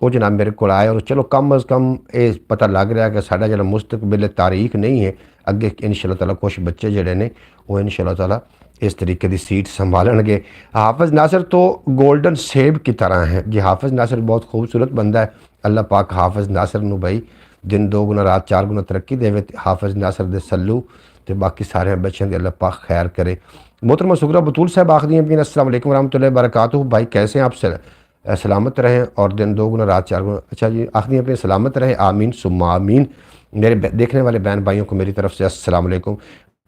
वो जनाब मेरे को आए और चलो कम अज़ कम ये पता लग रहा कि साडा जो मुस्तकबिल तारीख नहीं है अगे इंशाअल्लाह ताला कुछ बच्चे जड़े ने वो इंशाअल्लाह ताला इस तरीके की सीट संभालणगे। हाफिज़ नासिर तो गोल्डन सेब की तरह है जी। हाफिज़ नासिर बहुत खूबसूरत बंदा है। अल्लाह पाक हाफिज़ नासिर नूं भाई दिन 2 गुना रात 4 गुना तरक्की देवे। हाफिज़ नासिर दे सल्लू तो बाकी सारे बच्चों की अल्लाह पाक खैर करे। मोहतरमा सुगरा बतूल साहब आखदी हैं अस्सलाम वालेकुम रहमतुल्लाहि व बरकातुहू। भाई कैसे हैं आप? सलामत रहें और दिन 2 गुना रात 4 गुना। अच्छा जी, आखिरी अपने सलामत रहें, आमीन सुम्मा आमीन। मेरे देखने वाले बहन भाइयों को मेरी तरफ से अस्सलाम वालेकुम।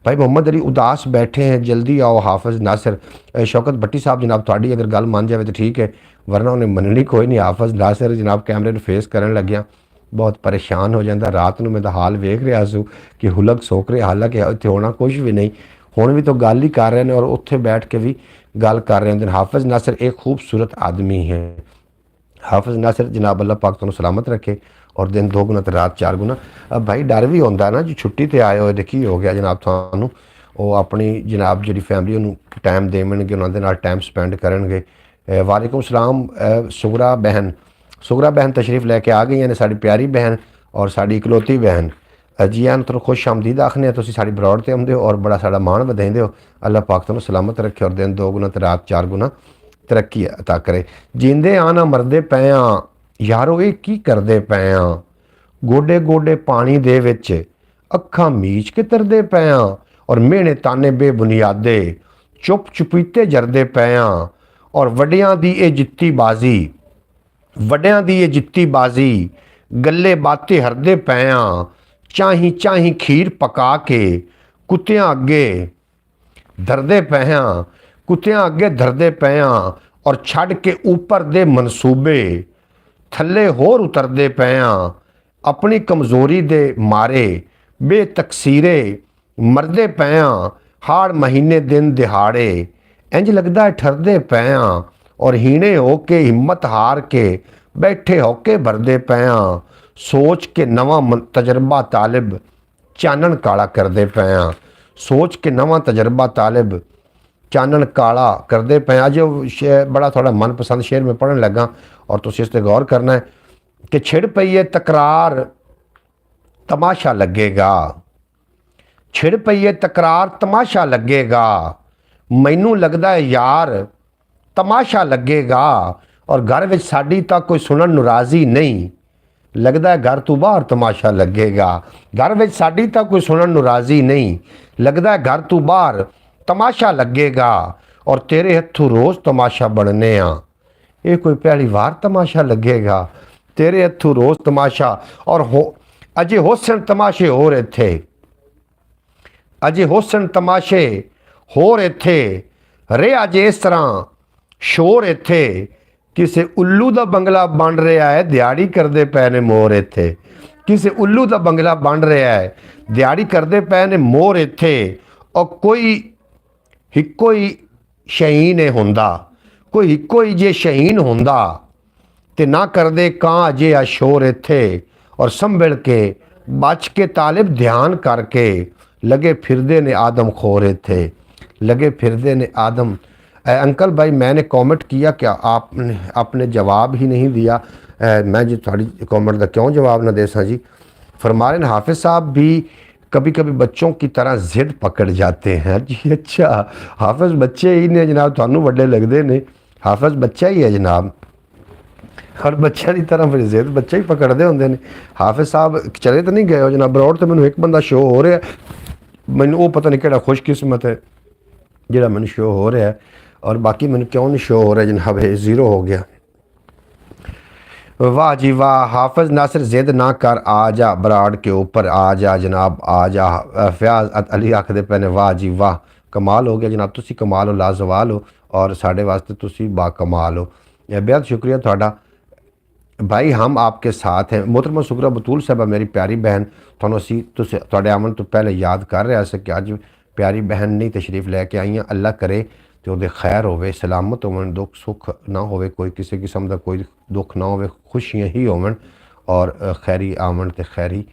भाई मोहम्मद अली उदास बैठे हैं, जल्दी आओ। हाफिज़ नासिर शौकत भट्टी साहब जनाब थोड़ी अगर गल मान जाए तो ठीक है, वरना उन्हें मननी कोई नहीं। हाफिज़ नासिर जनाब कैमरे में फेस करन लग्या बहुत परेशान हो जाता। रात में मैं तो हाल वेख रहा सूँ कि हुलक सोक रहे, हालांकि इतने होना कुछ भी नहीं, हुण भी तो गल ही कर रहे हैं और उत्थे बैठ के भी गल कर रहे हैं। हाफिज़ नासिर एक खूबसूरत आदमी है। हाफिज़ नासिर जनाब अल्लाह पाक तुहानूं सलामत रखे और दिन 2 गुना तो रात 4 गुना। अब भाई डर भी होंदा ना जी, छुट्टी ते आए हो देखी हो गया जनाब तुहानूं वो अपनी जनाब जी फैमिली उन्होंने टाइम देवणगे, उन्होंने नाल टाइम स्पेंड करनगे। वालेकुम सलाम सुगरा बहन तशरीफ़ लैके आ गई ने साड़ी प्यारी बहन और साड़ी इकलौती बहन। जी आन तुहानूं खुश आमदीद आखने तुसीं साड़ी बरौड़ ते आउंदे हो और बड़ा साड़ा मान वधाइंदे हो। अल्लाह पाक तुहानूं सलामत रखे और दिन 2 गुना तो रात 4 गुना तरक्की अता करे। जींदे आना मरदे पए आ यारो ये की करदे पए आ, गोडे गोडे पानी दे विच अखां मीच के तरदे पए आ और मेहने ताने बेबुनियादे चुप चुपीते जरदे पए आ और वड्डियां दी ए जित्ती बाजी वड्डियां दी ए जित्ती बाजी गल्ले बाते हरदे पए आ। चाही चाही खीर पका के कुत्तियां अगे धरदे पए आ, कुत्तियां अगे धरदे पए आ और छड़ के ऊपर दे मनसूबे थल्ले होर उतरदे पए आ। अपनी कमज़ोरी दे मारे बेतकसीरे मरदे पए आ। हाड़ महीने दिन दिहाड़े इंज लगदा है ठरदे पए आ और हीणे हो के हिम्मत हार के बैठे होके भरदे पए आ। सोच के नवा तजर्बा तालिब चानन काला करदे पए आ। सोच के नवा तजर्बा तालिब चानन काला करदे पे। अज बड़ा थोड़ा मनपसंद शेर में पढ़न लगा और तुसीं इस ते गौर करना है कि छिड़ पई है तकरार तमाशा लगेगा, छिड़ पई है तकरार तमाशा लगेगा, मैनू लगदा है यार तमाशा लगेगा और घर विच साडी तां कोई सुनन नूं राज़ी नहीं, लगदा है घर तू बाहर तमाशा लगेगा। घर विच साडी तां कोई सुनन नूं राज़ी नहीं, लगदा है घर तू बाहर तमाशा लगेगा और तेरे हथों रोज़ तमाशा बनने आ। ये कोई पहली बार तमाशा लगेगा, तेरे हथों रोज़ तमाशा और अजे होसन तमाशे हो रहे थे, अजे होसन तमाशे हो रहे थे रे अजे इस तरह शोर इत्थे किसे उल्लू दा बंगला बन रहा है दिहाड़ी करदे पए ने मोर इत्थे। किसे उल्लू दा बंगला बन रहा है दिहाड़ी करदे पए ने मोर इत्थे और कोई हिक्को ही शहीन है हुंदा, कोई हिक्को ही जे शहीन हुंदा ते ना करदे कां अजे आ शोर इत्थे और संभल के बच के तालिब ध्यान करके लगे फिरदे ने आदम खोर इत्थे, लगे फिरदे ने आदम। अंकल भाई मैंने कमेंट किया क्या आपने जवाब ही नहीं दिया। मैं जी थोड़ी कमेंट का क्यों जवाब ना दे सा जी। फरमा रहे हाफिज़ साहब भी कभी कभी बच्चों की तरह जिद पकड़ जाते हैं जी। अच्छा हाफिज़ बच्चे ही ने जनाब, थानू वड्डे लगते ने, हाफिज़ बच्चा ही है जनाब, हर बच्चे की तरह फिर जिद बच्चे ही पकड़ते होंगे ने। हाफिज़ साहब चले तो नहीं गए हो जनाब बरौड़, तो मैंने एक बंदा शो हो रहा है, मैंने वो पता नहीं कि खुशकिस्मत है जोड़ा मैंने शो हो रहा है और बाकी मैंने क्यों नहीं शो हो रहा है जनाब, ज़ीरो हो गया। वाह जी वाह, हाफिज़ नासिर जिद ना कर आ जा बराड़ के ऊपर आ जा जनाब आ जा। फयाज अली आखदे पे ने वाह जी वाह, कमाल हो गया जनाब, तुसी कमाल हो, लाजवाल हो और साढ़े वास्ते तुसी बाकमाल हो। बेहद शुक्रिया थोड़ा भाई, हम आपके साथ हैं। मोहतरमा सुगरा बतूल साहबा मेरी प्यारी बहन, थानू असी तुहाडे आवन तो पहले याद कर रहा से कि अज प्यारी बहन नहीं तशरीफ़ लैके आई हैं। अल्लाह करे तो वो खैर होवे, सलामत होवन, दुख सुख ना होवे, कोई किसी किस्म का कोई दुख ना होवे, खुशियाँ ही होवन और खैरी आवन तो खैरी,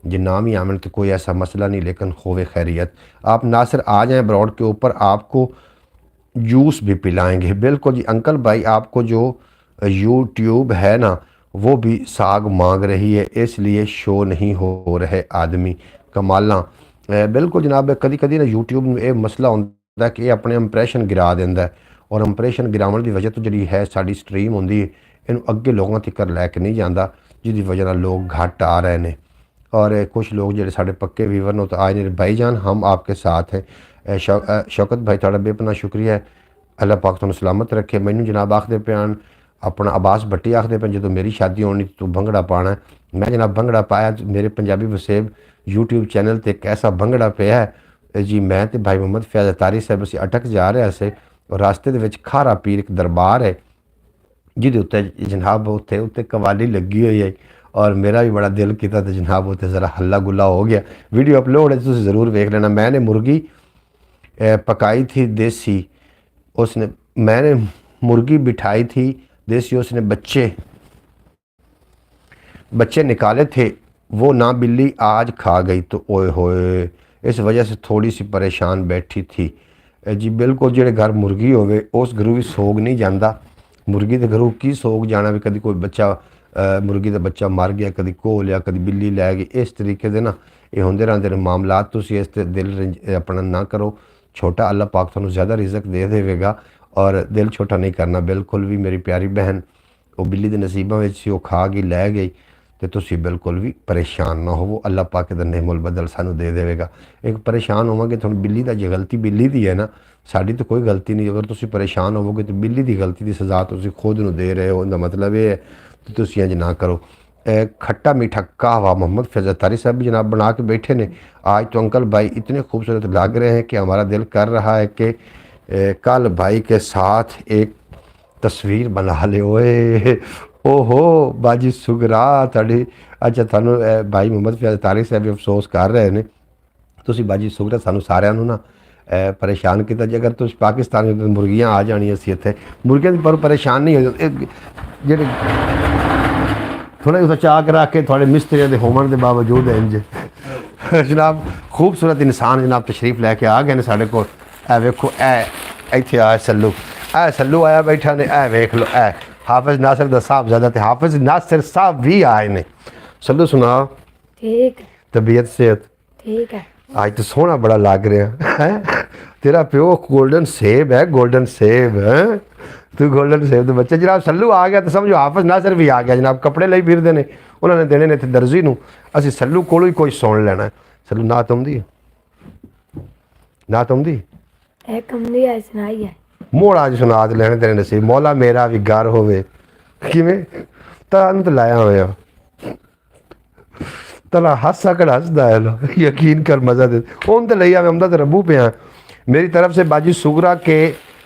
जे ना भी आवन तो कोई ऐसा मसला नहीं, लेकिन होवे खैरियत। आप नासिर आ जाएँ बरौड़ के ऊपर, आपको जूस भी पिलाएंगे। बिल्कुल जी अंकल भाई, आपको जो यूट्यूब है ना वो भी साग मांग रही है, इसलिए शो नहीं हो रहे आदमी कमाला। बिल्कुल जनाब, कदी कदी ना यूट्यूब में यह मसला होंदा कि अपने इंप्रैशन गिरा देंदा है, और इंप्रैशन गिरावन की वजह तो जी है साड़ी स्ट्रीम होंदी है इन अगे लोगों तक लैके नहीं जाता, जिसकी वजह लोग घट आ रहे हैं। और कुछ लोग जो साढ़े पक्के वीवर ने तो आज ने भाईजान हम आपके साथ हैं। शौकत भाई थोड़ा बेपना शुक्रिया है, अल्लाह पाक तुहानू सलामत रखे। मैनू जनाब आखते पैन अपना अब्बास भट्टी आखते पे जो मेरी शादी होनी तू भंगड़ा पाना है, मैं जनाब भंगड़ा पाया तो मेरे पंजाबी वसेब यूट्यूब चैनल ते एक ऐसा भंगड़ा पिया है जी। मैं तो भाई मोहम्मद फैज़ अतारी साहब असीं अटक जा रहे से, और रास्ते दे विच खारा पीर एक दरबार है जिहदे उत्ते जनाब उत्ते उत्ते कवाली लगी हुई है, और मेरा भी बड़ा दिल किया तो जनाब उत्ते ज़रा हल्ला गुल्ला हो गया। वीडियो अपलोड है, तुसीं ज़रूर वेख लेना। मैंने मुर्गी पकाई थी देसी, उसने मैंने मुर्गी बिठाई थी देसी, उसने बच्चे निकाले थे, वो ना बिल्ली आज खा गई तो ओए होए, इस वजह से थोड़ी सी परेशान बैठी थी जी। बिल्कुल जेड़े घर मुर्गी होवे उस घरों भी सोग नहीं जाता, मुर्गी के घरों की सोग जाना भी, कभी कोई बच्चा मुर्गी का बच्चा मर गया, कभी घो लिया, कभी बिल्ली लै गई, इस तरीके से ना ये होंदे रहंदे ने मामलात। तुसीं इस ते दिल अपना ना करो छोटा, अल्लाह पाक तुहानू ज़्यादा रिज़क दे देगा, और दिल छोटा नहीं करना बिल्कुल भी। मेरी प्यारी बहन वो बिल्ली के नसीबों में सी, वो खा गई लै गई, तो तुसीं बिल्कुल भी परेशान ना हो, अल्लाह पाक दा नेमुल बदल सानू दे देगा। एक परेशान होवांगे तुहानू बिल्ली दा जे गलती बिल्ली दी है ना, साड़ी तो कोई गलती नहीं। अगर तुसीं परेशान होवोगे तो बिल्ली की गलती की सज़ा तुसीं खुद नू दे रहे हो, उनका मतलब ये है कि तुसीं इंज ना करो। खट्टा मीठा कहवा मोहम्मद फैज़ अतारी साहब भी जनाब बना के बैठे ने। आज तो अंकल भाई इतने खूबसूरत लग रहे हैं कि हमारा दिल कर रहा है कि कल भाई के साथ एक तस्वीर बना ले। ओए ओहो बाजी सुगरा थोड़ी, अच्छा थानू भाई मोहम्मद फैज़ अतारी साहब भी अफसोस कर रहे हैं। तुसीं बाजी सुगरा सानू सारिਆਂ ਨੂੰ ना परेशान किया जे। अगर तुम पाकिस्तान में मुर्गियाँ आ जानियां सी इत्थे, मुर्गियां पर परेशान नहीं हो जेडे थोड़ा उस चाक रख के थोड़े मिस्त्रियों के होवन के बावजूद इंज जनाब खूबसूरत इंसान जनाब तशरीफ लैके आ गए ने साढ़े को। ए वेखो इत्थे आया सल्लू, सल्लू आया बैठा ने, वेख लो हाफिज नासिर दा साहब ज़्यादा थे, हाफिज नासिर साहब भी आए ने। सल्लू सुना ठीक, तबीयत सेहत ठीक है। आज तो सोहना बड़ा लग रहा है, तेरा प्यो गोल्डन सेब है, गोल्डन सेब है तू, गोल्डन सेब। तो बच्चे जनाब सल्लू आ गया तो समझो हाफिज नासिर भी आ गया जनाब। कपड़े ਲਈ फिरते हैं, उन्होंने देने ने इत्थे दर्जी नूं, असीं सल्लू कोलों ही कोई सुन लेना है। सल्लू नात आउंदी है, नात आउंदी मोड़ आज सुना तो लेने तेरे नसीब, मौला मेरा भी घर होवे किवें तां तो लाया होया तला हस आकड़ हसदा है लो, यकीन कर मजा दे उन तो लिया मैं तो रबू पे। मेरी तरफ से बाजी सुगरा के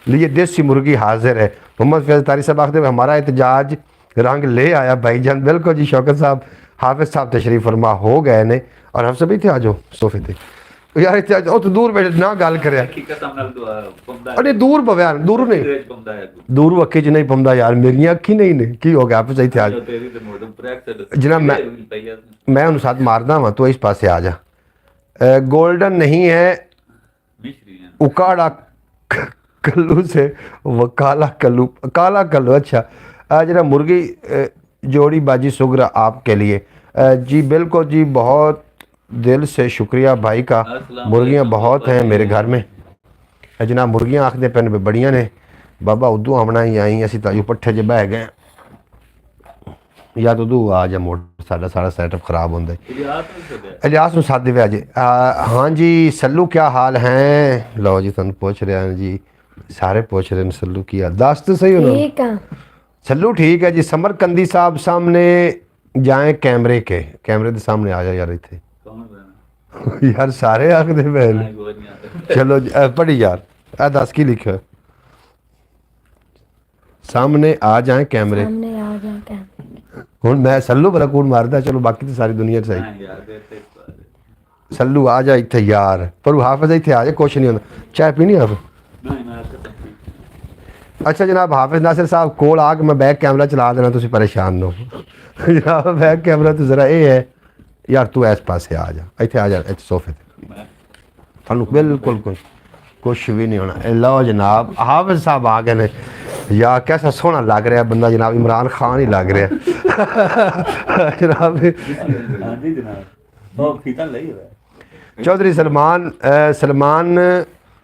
लिए देसी मुर्गी हाजिर है। मोहम्मद फैज़ अतारी साहब आखते हुए हमारा एहतजाज रंग ले आया भाईजान। बिल्कुल जी शौकत साहब हाफिज साहब तशरीफ फरमा हो गए ने, और हम सभी थे आ जाओ सोफे थे यार इतने तो दूर बैठे ना गल कर, अरे दूर पवया दूर नहीं, दूर अखी च नहीं पौंदा यार, मेरिया अखी नहीं ने की हो गया आपस इतने आ जनाब। मैं उन्हें साथ मारदा वा, तो इस पासे आ जा। गोल्डन नहीं है उकाड़ा कल्लू से वो काला कल्लू, काला कल्लू। अच्छा जरा मुर्गी जोड़ी बाजी सुगरा आपके लिए जी। बिल्कुल जी, बहुत दिल से शुक्रिया भाई का। मुर्गियाँ बहुत हैं मेरे घर में जनाब, मुर्गियाँ आखते पैन बड़ियाँ ने। बाबा उदू आमना ही आई असी ताजू पट्ठे च बह गए, या तो उदू आ जा मोड़ साडा सारा सैटअप खराब होंदा है। इलियास नूं सद दे अज। हाँ जी सल्लू क्या हाल हैं? लो जी तुहानूं पुछ रहे हैं जी, सारे पूछ रहे हैं सल्लू की हाल, दस तो सही होना। सल्लू ठीक है जी। समरकंदी साहब सामने जाए कैमरे के, कैमरे के सामने आ जाए यार इतने यार सारे आखते पहले। चलो पढ़ी यार दस की लिखा, सामने आ जाए कैमरे। हुण मैं सल्लू बड़ा कूड़ मारदा, चलो बाकी तो सारी दुनिया सही। सल्लू आ जा इत्थे यार, पर हाफिज इत्थे आ जाए कुछ नहीं होंदा। चाय पीनी आप? अच्छा जनाब हाफिज नासिर साहब कोल आ के मैं बैक कैमरा चला देना, तुसीं परेशान न हो जनाब। बैक कैमरा तो जरा ये है यार, तू इस पासे आ जा, इत्थे आ जा, इत्थे सोफे ते थानू बिल्कुल कोई कुछ भी नहीं होना। लो जनाब हाफिज साहब आ गए ने। यार कैसा सोहना लग रहा बंदा जनाब, इमरान खान ही लग रहा जनाब। चौधरी सलमान सलमान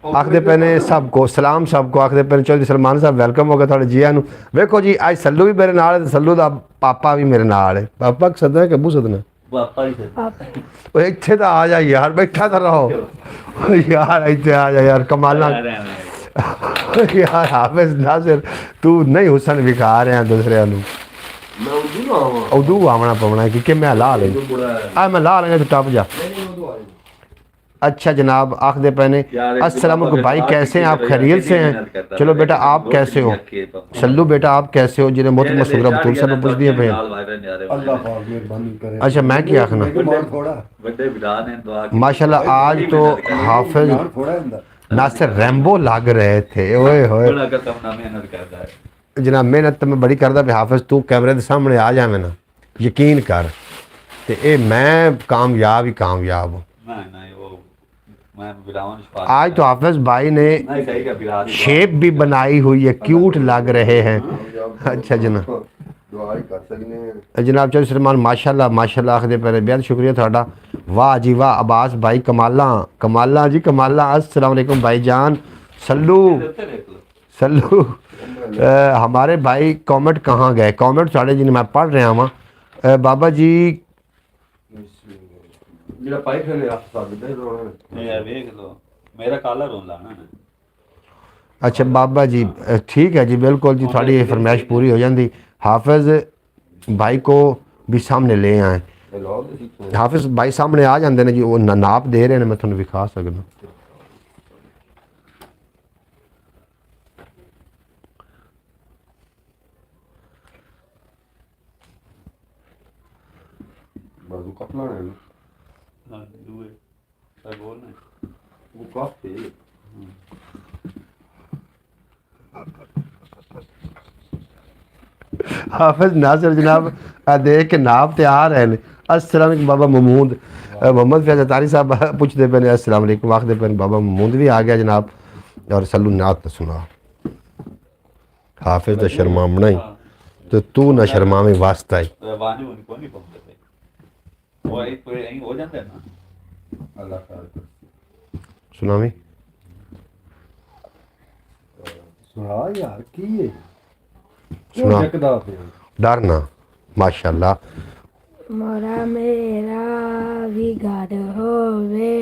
आखते पे ने सबको सलाम, सबको आखते पे चौधरी सलमान साहब वेलकम हो गया थोड़े जिया। वेखो जी अज सल्लू भी मेरे नाल है, सल्लू का पापा भी मेरे नाल है। पापा सदना कि अबू सदना? इत्थे तो आ जा यार, बैठा तो रहो यार, इत्थे आ जा यार। कमाला यार हाफिज नासिर तू नहीं हुसन विखा रहा दूसरे उदू आमना पवना क्योंकि मैं ला लेंगे मैं ला लेंगे, तो टप जा। अच्छा जनाब आखदे पैने अस्सलाम वालेकुम भाई, कैसे हैं आप? खैरियत से हैं? चलो बेटा आप कैसे हो? सल्लू बेटा आप कैसे हो? जिन्हें मोहतरम मसूरा बतूल साहब पूछ दिए पे। अच्छा मैं क्या आखना माशाल्लाह आज तो हाफिज नासिर रैम्बो लग रहे थे। ओए होए जनाब मेहनत तो मैं बड़ी करदा पे हाफिज तू कैमरे के सामने आ जावे ना, यकीन कर ते ए मैं कामयाब ही कामयाब हूँ। आज तो हाफिज भाई ने शेप भी बनाई हुई है, क्यूट लग रहे हैं। अच्छा जनाब जनाब चौधरी सलमान माशाल्लाह माशाल्लाह आखदे पे बेहद शुक्रिया थोड़ा। वाह जी वाह अब्बास भाई कमाला कमाला जी कमाला। अस्सलाम वालेकुम भाई जान। सल्लू सल्लू हमारे भाई कमेंट कहाँ गए? कमेंट साढ़े जिन्हें मैं पढ़ रहा वहाँ बाबा जी। अच्छा बाबा जी ठीक है जी बिल्कुल जी, थोड़ी फरमाइश पूरी हो जाती। हाफिज भाई को भी सामने ले आए। हाफिज भाई सामने आ जाते हैं जी, वो नाप दे रहे हैं, मैं थोड़ा विखा सकता। हाफिज नासिर जनाब देख के नाप ते आ रहे हैं। अस्सलाम वालेकुम बाबा महमूद मोहम्मद फैज़ अतारी साहब पूछते पे अस्सलाम वालेकुम आखते पे बाबा महमूद भी आ गया जनाब। और सल्लू नात सुना हाफिज तो शर्मामना ही तो तू ना शर्मा में वास्ता ही सुनावी यार की है सुना डरना माशाल्लाह। मोरा मेरा भी घर होवे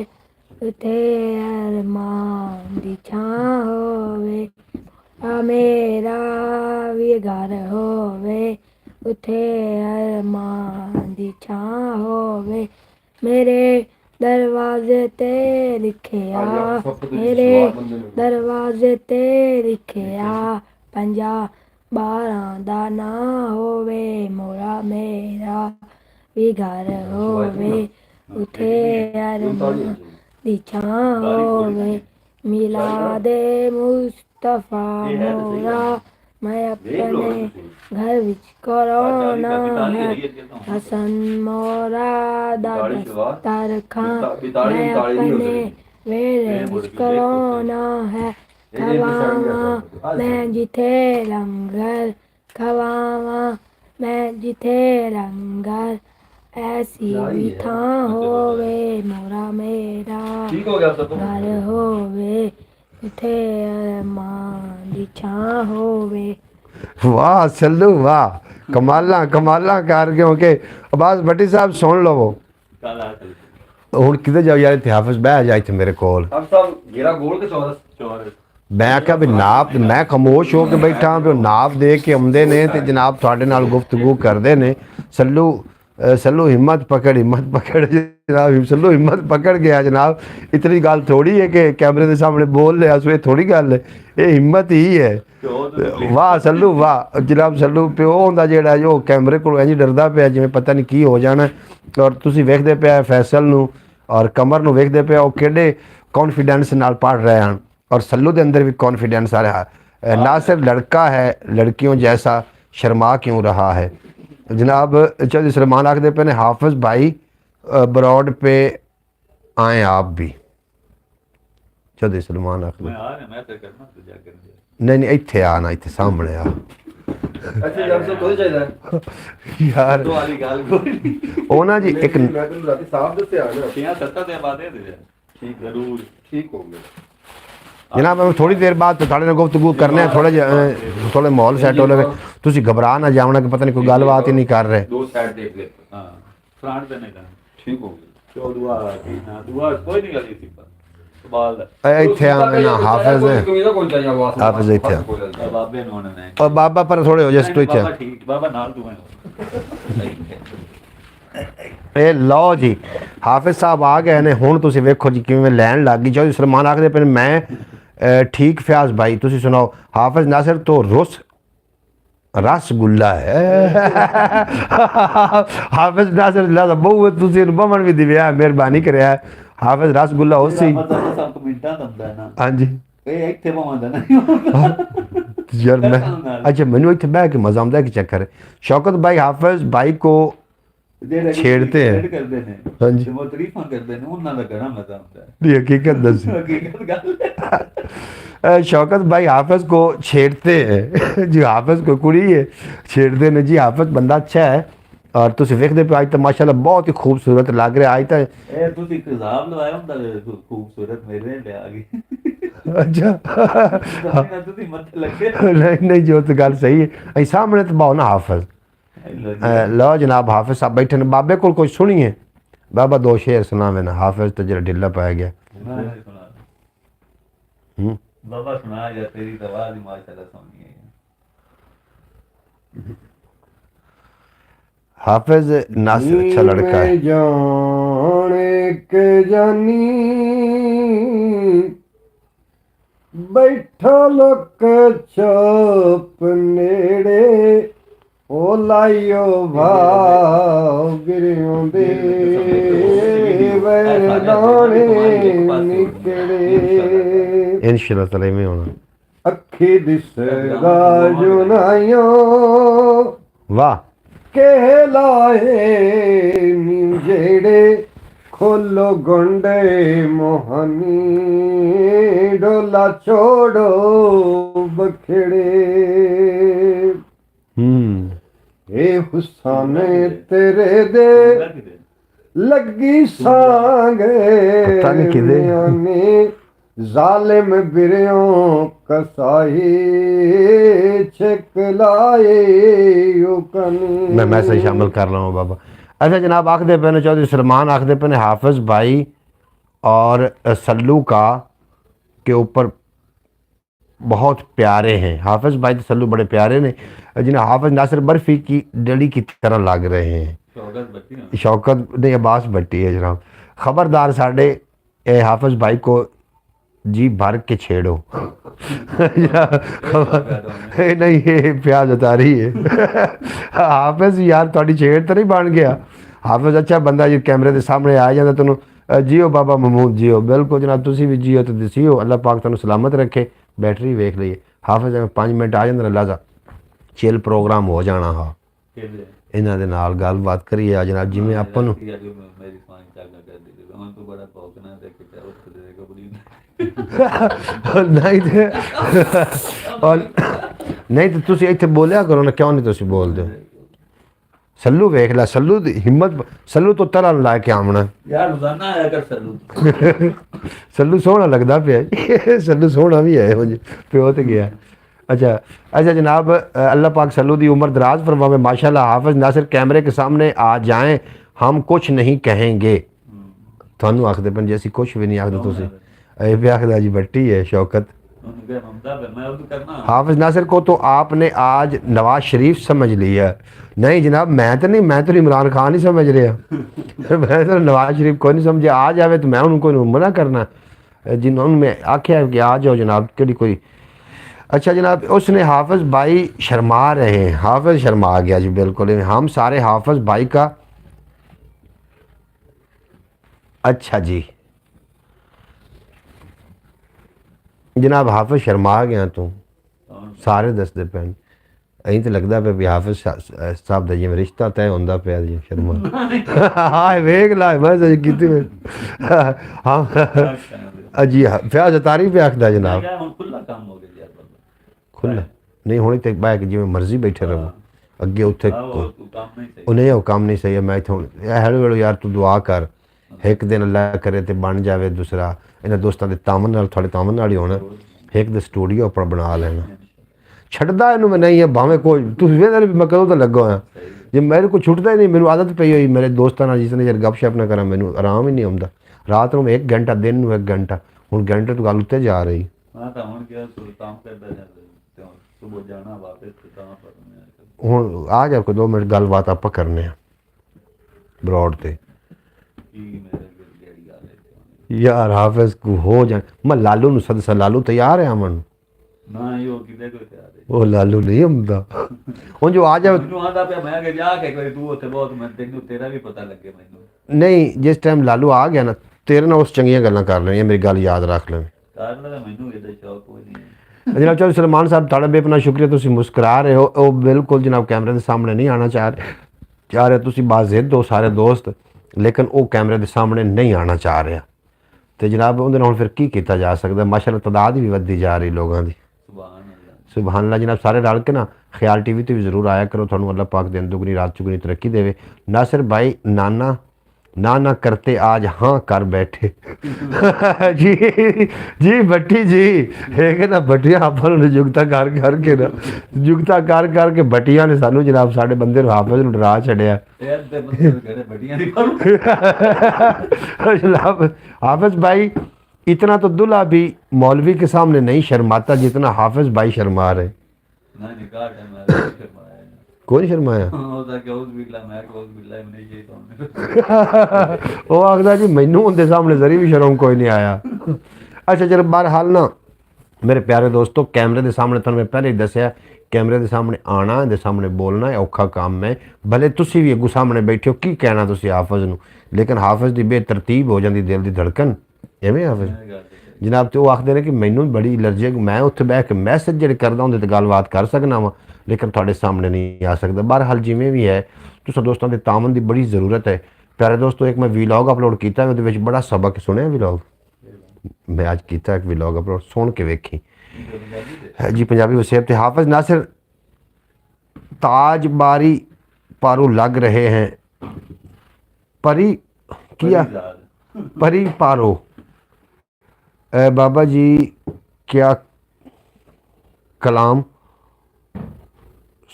उते अरमान दी छां होवे। मेरा भी घर होवे उते अरमान दी छां होवे। मेरे दरवाजे ते लिखिया मेरे दरवाजे ते लिखिया 50-12 दा ना होवे। मोरा मेरा भी घर होवे उठे अरमान दी छां होवे। मिलादे मुस्तफा मोरा मैं अपने घर विच करोना है। हसन मोरा दा दस्तर खां मैं अपने वेले विच करोना है। खवावा मैं जिथे लंगर खवावा मैं जिथे लंगर ऐसी भी थां होवे। मोरा मेरा घर होवे उठे अरमान दी छां होवे। वाह सल्लू वाह कमाला कमाला कर क्योंकि अब्बास भट्टी साहब सुन लो हूँ किते जाओ यार, हाफिज बह जा इत्थे मेरे कोल। मैं आख्या भी नाप मैं खामोश हो के बैठा भी नाप दे के आते ने ते जनाब थोड़े नाल गुफ्तगू करते ने। सल्लू सल्लू हिम्मत पकड़ जनाब सल्लू हिम्मत पकड़ गया जनाब। इतनी गल थोड़ी है कि कैमरे के सामने बोल लिया सो थोड़ी गल है, ये हिम्मत ही है। वाह सल्लू वाह जनाब सल्लू प्यो होंदा जेड़ा जो कैमरे को इंज डरदा पिया जिवें पता नहीं की हो जाना। और तुसीं वेखदे पिया फैसल नूं और कमर नूं वेखदे पिया, वो किहड़े कॉन्फिडेंस नाल पढ़ रहे हैं। और सल्लू के अंदर भी कॉन्फिडेंस आ रहा है। ना सिर्फ लड़का है लड़कियों जैसा शर्मा क्यों रहा है। जनाब चौधरी सलमान आखदे पे ने हाफिज भाई ब्रॉड पे आए आप भी। चौधरी सलमान आखिर मैं आ रहा मैं तो करना तो जा कर नहीं इत्थे आ ना इत्थे सामने आ ਅੱਛਾ ਯਾਰ ਸਭ ਕੋਈ ਚਾਹੀਦਾ यार तो वाली गाल कोई नहीं ਉਹ ਨਾ ਜੀ ਇੱਕ ਮੈਂ ਤੈਨੂੰ ਰਾਤੀ ਸਾਫ਼ ਦੱਸਿਆ ਨਾ यहाँ 70 ਦੇ ਬਾਅਦ ਦੇ ਦੇ ठीक जरूर ਠੀਕ ਹੋ ਗਿਆ जनाब मैं थोड़ी देर बाद ਤੁਹਾਡੇ ਨਾਲ ਗੁਫ਼ਤਗੂ ਕਰਨੇ ਥੋੜਾ ਜਿਹਾ ਥੋੜਾ ਮਾਹੌਲ ਸੈੱਟ ਹੋ ਲਵੇ ਤੁਸੀਂ ਘਬਰਾ ਨਾ ਜਾਵਣਾ ਕਿ ਪਤਾ ਨਹੀਂ ਕੋਈ ਗੱਲਬਾਤ ਹੀ ਨਹੀਂ ਕਰ ਰਹੇ दो साइड देख ले हां फ्रंट पे नहीं करना ਠੀਕ ਹੋ ਗਿਆ जो दुआ की ना दुआ कोई नहीं करनी थी बाल ਇੱਥੇ ਆ ਨਾ ਹਾਫਿਜ਼ ਨੇ ਕੋਈ ਨਾ ਕੋਈ ਚਾਹੀਦਾ ਆਵਾਜ਼ ਹਾਫਿਜ਼ ਇੱਥੇ ਆ। बाबे ने होने ਔਰ ਬਾਬਾ ਪਰ ਥੋੜੇ ਹੋ ਜਾ ਸਟੋ ਇੱਥੇ बाबा ठीक बाबा नाल तू है ਇਹ ਲਓ ਜੀ ਹਾਫਿਜ਼ ਸਾਹਿਬ ਆ ਗਏ ਨੇ ਹੁਣ ਤੁਸੀਂ ਵੇਖੋ ਜੀ ਕਿਵੇਂ ਲੈਣ ਲੱਗ ਗਈ ਚੌਧਰੀ ਸਲਮਾਨ ਆਖਦੇ ਪਏ ਨੇ ਮੈਂ ਠੀਕ ਫਿਆਜ਼ ਭਾਈ ਤੁਸੀਂ ਸੁਣਾਓ ਹਾਫਿਜ਼ ਨਾਸਿਰ ਤੋਂ ਰਸਗੁੱਲਾ ਹੈ ਹਾਫਿਜ਼ ਨਾਸਿਰ ਲਾਜ਼ਾ ਬਹੁਤ ਤੁਸੀਂ ਬਮਨ ਵੀ ਦਿਵਿਆ ਮਿਹਰਬਾਨੀ ਕਰਿਆ ਹਾਫਿਜ਼ ਰਸਗੁੱਲਾ ਹੋ ਸੀ मतलब सब कमेंटा दंदा है ना ਹਾਂਜੀ ਇਹ ਇੱਥੇ ਭਾਵਾਂਦਾ ਨਹੀਂ ਯਾਰ ਮੈਂ ਅੱਛਾ ਮੈਨੂੰ ਇੱਥੇ ਬਹਿ ਕੇ ਮਜ਼ਾ ਆਉਂਦਾ ਕਿ ਚੱਕਰ ਹੈ ਸ਼ੌਕਤ ਭਾਈ ਹਾਫਿਜ਼ ਭਾਈ को छेड़ते हैं। ਕਰਦੇ ਨੇ हाँ जी। ਤੇ ਉਹ ਤਾਰੀਫਾਂ ਕਰਦੇ ਨੇ ਉਹਨਾਂ ਦਾ ਗੜਾ ਮਜ਼ਾ ਆਉਂਦਾ ਹੈ ਦੀ ਹकीकत दस ਹਕੀਕਤ ਗੱਲ ਹੈ शौकत भाई हाफिज को छेड़ते हैं जी हाफिज को कुड़ी है छेड़ते ने जी हाफिज बंदा अच्छा है और तुम देखते पे आज तो माशाल्लाह बहुत ही खूबसूरत लग रहा है आज तो ਇਹ ਤੁਸੀਂ ਹਿਸਾਬ ਲਵਾਇਆ ਹੁੰਦਾ ਖੂਬਸੂਰਤ ਮੇਰੇ ਲਈ ਆ ਗਈ अच्छा ਤੁਸੀਂ ਮੱਥੇ ਲੱਗੇ नहीं जो तो गल सही है अं सामने तो बहु ना हाफिज लो जनाब हाफिज साहब बैठे ने बाबे को कुछ सुनिए बाबा दो शेर सुनावे ना हाफिज तो जरा ढिला पाया गया बाबा सुना या तेरी तो आवाज ही माशाल्लाह सोनी है हाफिज नासिर अच्छा लड़का है जाने के जानी बैठा लोक चुप नेड़े ओ लाइयो भाव गिरियों दे वरदाने निकले इंशाल्लाह ताला में होना अखी दिसदा जुनाइयो वाह कहलाए नी जेड़े खोलो गुंडे मोहनी डोला छोड़ो बखेड़े ए हुसाने तेरे दे लगी सांगे पता नहीं किदे। ने जालिम बिरियों कसाई छिकलाए युकनी मैं मैसेज शामिल कर रहा हूँ बाबा अच्छा जनाब आखदे पे ने चौधरी सलमान आखदे पे ने हाफिज भाई और सल्लू का के ऊपर बहुत प्यारे हैं हाफिज भाई तो सल्लू बड़े प्यारे ने जिन्हें हाफिज नासिर बर्फी की डली की तरह लग रहे हैं शौकत बच्ची ना शौकत नहीं अब्बास भट्टी है जनाब खबरदार साढ़े हाफिज भाई को जी भर के छेड़ो नहीं ये प्याज बता रही है हाफिज यार थोड़ी छेड़ तो नहीं बन गया हाफिज अच्छा बंदा जी कैमरे के सामने आ जाता तेन जियो बाबा महमूद जियो बिल्कुल जनाब तुसी भी जियो तो दसियो अल्लाह पाक तेन सलामत रखे बैटरी वेख लीए हाफिज 5 मिनट आ जाते अल्लाह का चिल प्रोग्राम हो जाना हा खेले इन्हों के नाल गलबात करिए आ जनाब जिमें अपन नूं मेरी पानी चागा कर दी हम तो बड़ा भौंकना देखे क्या उठ देगा बड़ी नहीं तो और नहीं तो तुसी इत्थे बोलिया करो ना क्यों नहीं तुसी बोलते सल्लू वेख ला सल्लू दी हिम्मत सल्लू तो तरह ला के आमना यार रोजाना आया कर सलू सल्लू सोहना लगता पे सल्लू सोहना भी है मुझे प्यो तो गया अच्छा अच्छा जनाब अल्लाह पाक सल्लू दी उम्र दराज फरमावे माशाल्लाह हाफिज नासिर कैमरे के सामने आ जाएं हम कुछ नहीं कहेंगे थानू आखदे पन जैसी कुछ भी नहीं आखदे तुसी ए भी आखदा जी बट्टी है शौकत उनके ममता पे मैं तो करना हाफिज नासिर को तो आपने आज नवाज शरीफ समझ लिया नहीं जनाब मैं तो नहीं मैं तो इमरान खान ही समझ रहा मैं तो नवाज शरीफ को नहीं समझे आ जावे तो मैं उनको मना करना जिन्होंने मैं आख्या कि आ जाओ जनाब कड़ी कोई अच्छा जनाब उसने हाफिज भाई शर्मा रहे हैं हाफिज शर्मा गया जी बिल्कुल हम सारे हाफिज भाई का अच्छा जी जनाब हाफिज शर्मा गया तू सारे दसते पैन ਐਂ ਤਾਂ ਲੱਗਦਾ ਪਿਆ ਵੀ ਹਾਫਿਜ਼ ਸਾਹਿਬ ਦਾ ਜਿਵੇਂ ਰਿਸ਼ਤਾ ਤੈਅ ਹੁੰਦਾ ਪਿਆ ਜੀ ਸ਼ਰਮਾ ਹਾਂ ਵੇਖ ਲਾ ਮੈਂ ਸਹੀ ਕੀਤੀ ਹਾਂ ਅਜੀ ਫਿਆਜ਼ ਤਾਰੀਫ ਆਖਦਾ ਮੈਂ ਜਨਾਬ ਕਿਹਾ ਹੁਣ ਖੁੱਲਾ ਕੰਮ ਹੋ ਗਿਆ ਯਾਰ ਬੰਦਾ ਖੁੱਲਾ ਨਹੀਂ ਹੁਣੇ ਤੇ ਬੈ ਕੇ ਜਿਵੇਂ ਮਰਜ਼ੀ ਬੈਠੇ ਰਹੋ ਅੱਗੇ ਉੱਥੇ ਉਹ ਤੂੰ ਕੰਮ ਨਹੀਂ ਸਹੀ ਉਹ ਨਹੀਂ ਉਹ ਕੰਮ ਨਹੀਂ ਸਹੀ ਹੈ ਮੈਂ ਇੱਥੇ ਹੁਣ ਹਰ ਵੇਲੇ ਯਾਰ ਤੂੰ ਦੁਆ ਕਰ ਇੱਕ ਦਿਨ ਅੱਲਾ ਕਰੇ ਤੇ ਬਣ ਜਾਵੇ ਦੂਸਰਾ ਇਹਨਾਂ ਦੋਸਤਾਂ ਦੇ ਤਾਮਨ ਨਾਲ ਤੁਹਾਡੇ ਤਾਮਨ ਨਾਲ ਹੀ ਹੋਣਾ ਇੱਕ ਦੇ ਸਟੂਡੀਓ ਆਪਣਾ ਬਣਾ ਲੈਣਾ ਛੱਡਦਾ ਇਹਨੂੰ ਮੈਂ ਨਹੀਂ ਹੈ ਭਾਵੇਂ ਕੋਈ ਤੁਸੀਂ ਵੇਖਦੇ ਵੀ ਮੈਂ ਕਦੋਂ ਤਾਂ ਲੱਗਾ ਹੋਇਆ ਜੇ ਮੇਰੇ ਕੋਲ ਛੁੱਟਦਾ ਹੀ ਨਹੀਂ ਮੈਨੂੰ ਆਦਤ ਪਈ ਹੋਈ ਮੇਰੇ ਦੋਸਤਾਂ ਨਾਲ ਜਿਸ ਨੇ ਯਾਰ ਗੱਪਸ਼ਪ ਨਾ ਕਰਾਂ ਮੈਨੂੰ ਆਰਾਮ ਹੀ ਨਹੀਂ ਆਉਂਦਾ ਰਾਤ ਨੂੰ 1 ਘੰਟਾ ਦਿਨ ਨੂੰ 1 ਘੰਟਾ ਹੁਣ ਘੰਟੇ ਤੋਂ ਗੱਲ ਉੱਤੇ ਜਾ ਰਹੀ ਹਾਂ ਤਾਂ ਹੁਣ ਕਿਹਾ ਕੰਮ ਕਰਦਾ ਜਾਂਦਾ ਤੇ ਹੁਣ ਸੁਬਹ ਜਾਣਾ ਵਾਪਸ ਤੇ ਤਾਂ ਪਰਨੇ ਹੁਣ ਆ ਜਾ ਕੋਈ 2 ਮਿੰਟ ਗੱਲਬਾਤ ਆਪਾਂ ਕਰਨੇ ਆ ਬਰੋਡ ਤੇ ਕੀ ਮੇਰੇ ਜਿਹੜੀ ਗੱਲ ਹੈ ਯਾਰ ਹਾਫਿਜ਼ ਕੋ ਹੋ ਜਾ ਮੈਂ ਲਾਲੂ ਨੂੰ ਸਦਸਾ ਲਾਲੂ ਤਿਆਰ ਹੈ ਅਮਨ ਨਾ ਇਹ ਉਹ ਕਿਤੇ ਕੋਈ ਤਿਆਰ ਹੈ ਉਹ ਲਾਲੂ ਨਹੀਂ ਹੁੰਦਾ ਹੁਣ ਜੋ ਆ ਜਾ ਮੈਨੂੰ ਆਂਦਾ ਪਿਆ ਮੈਂ ਕਿ ਜਾ ਕੇ ਕੋਈ ਤੂੰ ਉੱਥੇ ਬਹੁਤ ਮੈਂ ਤੈਨੂੰ ਤੇਰਾ ਵੀ ਪਤਾ ਲੱਗੇ ਮੈਨੂੰ ਨਹੀਂ ਜਿਸ ਟਾਈਮ ਲਾਲੂ ਆ ਗਿਆ ਨਾ ਤੇਰੇ ਨਾਲ ਉਸ ਚੰਗੀਆਂ ਗੱਲਾਂ ਕਰ ਲੈਣੀਆਂ ਮੇਰੀ ਗੱਲ ਯਾਦ ਰੱਖ ਲੈ ਕਰ ਲੈ ਮੈਨੂੰ ਇਹਦਾ ਸ਼ੌਕ ਕੋਈ ਨਹੀਂ ਜਨਾਬ ਚਲੋ ਸਲਮਾਨ ਸਾਹਿਬ ਤੁਹਾਡਾ ਬੇਪਨਾ ਸ਼ੁਕਰੀਆ ਤੁਸੀਂ ਮੁਸਕਰਾ ਰਹੇ ਹੋ ਉਹ ਬਿਲਕੁਲ ਜਨਾਬ ਕੈਮਰੇ ਦੇ ਸਾਹਮਣੇ ਨਹੀਂ ਆਣਾ ਚਾਹ ਰਹੇ ਤੁਸੀਂ ਬਾਜ਼ਿਦ ਹੋ ਸਾਰੇ ਦੋਸਤ ਲੇਕਿਨ ਉਹ ਕੈਮਰੇ ਦੇ ਸਾਹਮਣੇ ਨਹੀਂ ਆਣਾ ਚਾਹ ਰਿਹਾ ਤੇ ਜਨਾਬ ਉਹਦੇ ਨਾਲ ਹੁਣ ਫਿਰ ਕੀ ਕੀਤਾ ਜਾ ਸਕਦਾ ਮਾਸ਼ਾਅੱਲਾ ਤਾਦਾਦ ਵੀ ਵੱਧਦੀ ਜਾ ਰਹੀ ਲੋਕਾਂ ਦੀ ਸੁਭਾਨ ਅੱਲਾਹ ਜਨਾਬ ਸਾਰੇ ਰਲ ਕੇ ਨਾ ਖਿਆਲ ਟੀਵੀ ਤੇ ਵੀ ਜ਼ਰੂਰ ਆਇਆ ਕਰੋ ਤੁਹਾਨੂੰ ਅੱਲਾਹ ਪਾਕ ਦਿਨ ਦੁਗਣੀ ਰਾਤ ਚੁਗਣੀ ਤਰੱਕੀ ਦੇਵੇ ਨਾਸਿਰ ਭਾਈ ਨਾਨਾ ना करते आज हाँ कर बैठे जी जी भट्टी जी एक ना भट्टियां ਆਪਾਂ ਨੂੰ ਜੁਗਤਾ ਕਰਕੇ ਨਾ ਜੁਗਤਾ ਕਰਕੇ ਭੱਟੀਆਂ ਨੇ ਸਾਨੂੰ ਜਨਾਬ ਸਾਡੇ ਬੰਦੇ ਨੂੰ ਹਾਫਿਜ਼ ਨੂੰ ਡਰਾ ਛੱਡਿਆ ਯਾਰ ਤੇ ਬੰਦੇ ਕਿਹੜੇ ਭੱਟੀਆਂ ਦੀ ਕਰੂ जनाब हाफिज भाई इतना तो दुल्हा भी मौलवी के सामने नहीं शर्माता जितना हाफिज भाई शर्मा रहे ना निकाह है मैं शर्माया कौन शर्माया ਉਹਦਾ ਕਿ ਉਸ ਬਿਲਾ ਮੈਂ ਕਿ ਉਸ ਬਿਲਾ ਨਹੀਂ ਜੇ ਤੁਹਾਨੂੰ ਉਹ ਆਖਦਾ ਜੀ ਮੈਨੂੰ ਉਹਦੇ ਸਾਹਮਣੇ ਜ਼ਰੀ ਵੀ ਸ਼ਰਮ ਕੋਈ ਨਹੀਂ ਆਇਆ ਅੱਛਾ ਚਲ ਬਹਰਹਾਲ ਨਾ ਮੇਰੇ ਪਿਆਰੇ ਦੋਸਤੋ ਕੈਮਰੇ ਦੇ ਸਾਹਮਣੇ ਤੁਹਾਨੂੰ ਮੈਂ ਪਹਿਲੇ ਹੀ ਦੱਸਿਆ ਕੈਮਰੇ ਦੇ ਸਾਹਮਣੇ ਆਣਾ ਇਹਦੇ ਸਾਹਮਣੇ ਬੋਲਣਾ ਇਹ ਔਖਾ ਕੰਮ ਹੈ ਭਲੇ ਤੁਸੀਂ ਵੀ ਅੱਗੂ ਸਾਹਮਣੇ ਬੈਠੇ ਹੋ ਕੀ ਕਹਿਣਾ ਤੁਸੀਂ ਹਾਫਿਜ਼ ਨੂੰ ਲੇਕਿਨ ਹਾਫਿਜ਼ ਦੀ ਬੇਤਰਤੀਬ ਹੋ ਜਾਂਦੀ ਦਿਲ ਦੀ ਧੜਕਨ ਐਵੇਂ ਹਾਫਿਜ਼ ਜਨਾਬ ਤੇ ਉਹ ਆਖਦੇ ਨੇ ਕਿ ਮੈਨੂੰ ਬੜੀ ਐਲਰਜੀ ਹੈ ਮੈਂ ਉੱਥੇ ਬਹਿ ਕੇ ਮੈਸੇਜ ਜਿਹੜੇ ਕਰਦਾ ਉਹਦੇ ਤੇ ਗੱਲਬਾਤ ਕਰ ਸਕਣਾ ਵਾ ਲੇਕਿਨ ਤੁਹਾਡੇ ਸਾਹਮਣੇ ਨਹੀਂ ਆ ਸਕਦਾ ਬਹਰਹਾਲ ਜਿਵੇਂ ਵੀ ਹੈ ਤੁਸੀਂ ਦੋਸਤਾਂ ਦੇ ਤਾਮਨ ਦੀ ਬੜੀ ਜ਼ਰੂਰਤ ਹੈ ਪਿਆਰੇ ਦੋਸਤੋ ਇੱਕ ਮੈਂ ਵੀਲੌਗ ਅਪਲੋਡ ਕੀਤਾ ਉਹਦੇ ਵਿੱਚ ਬੜਾ ਸਬਕ ਸੁਣਿਆ ਵੀਲੌਗ ਮੈਂ ਅੱਜ ਕੀਤਾ ਇੱਕ ਵੀਲੌਗ ਅਪਲੋਡ ਸੁਣ ਕੇ ਵੇਖੀ जी पंजाबी वसीयत थे हाफिज नासिर ताज बारी पारू लग रहे हैं परी किया परी पारो बाबा जी क्या कलाम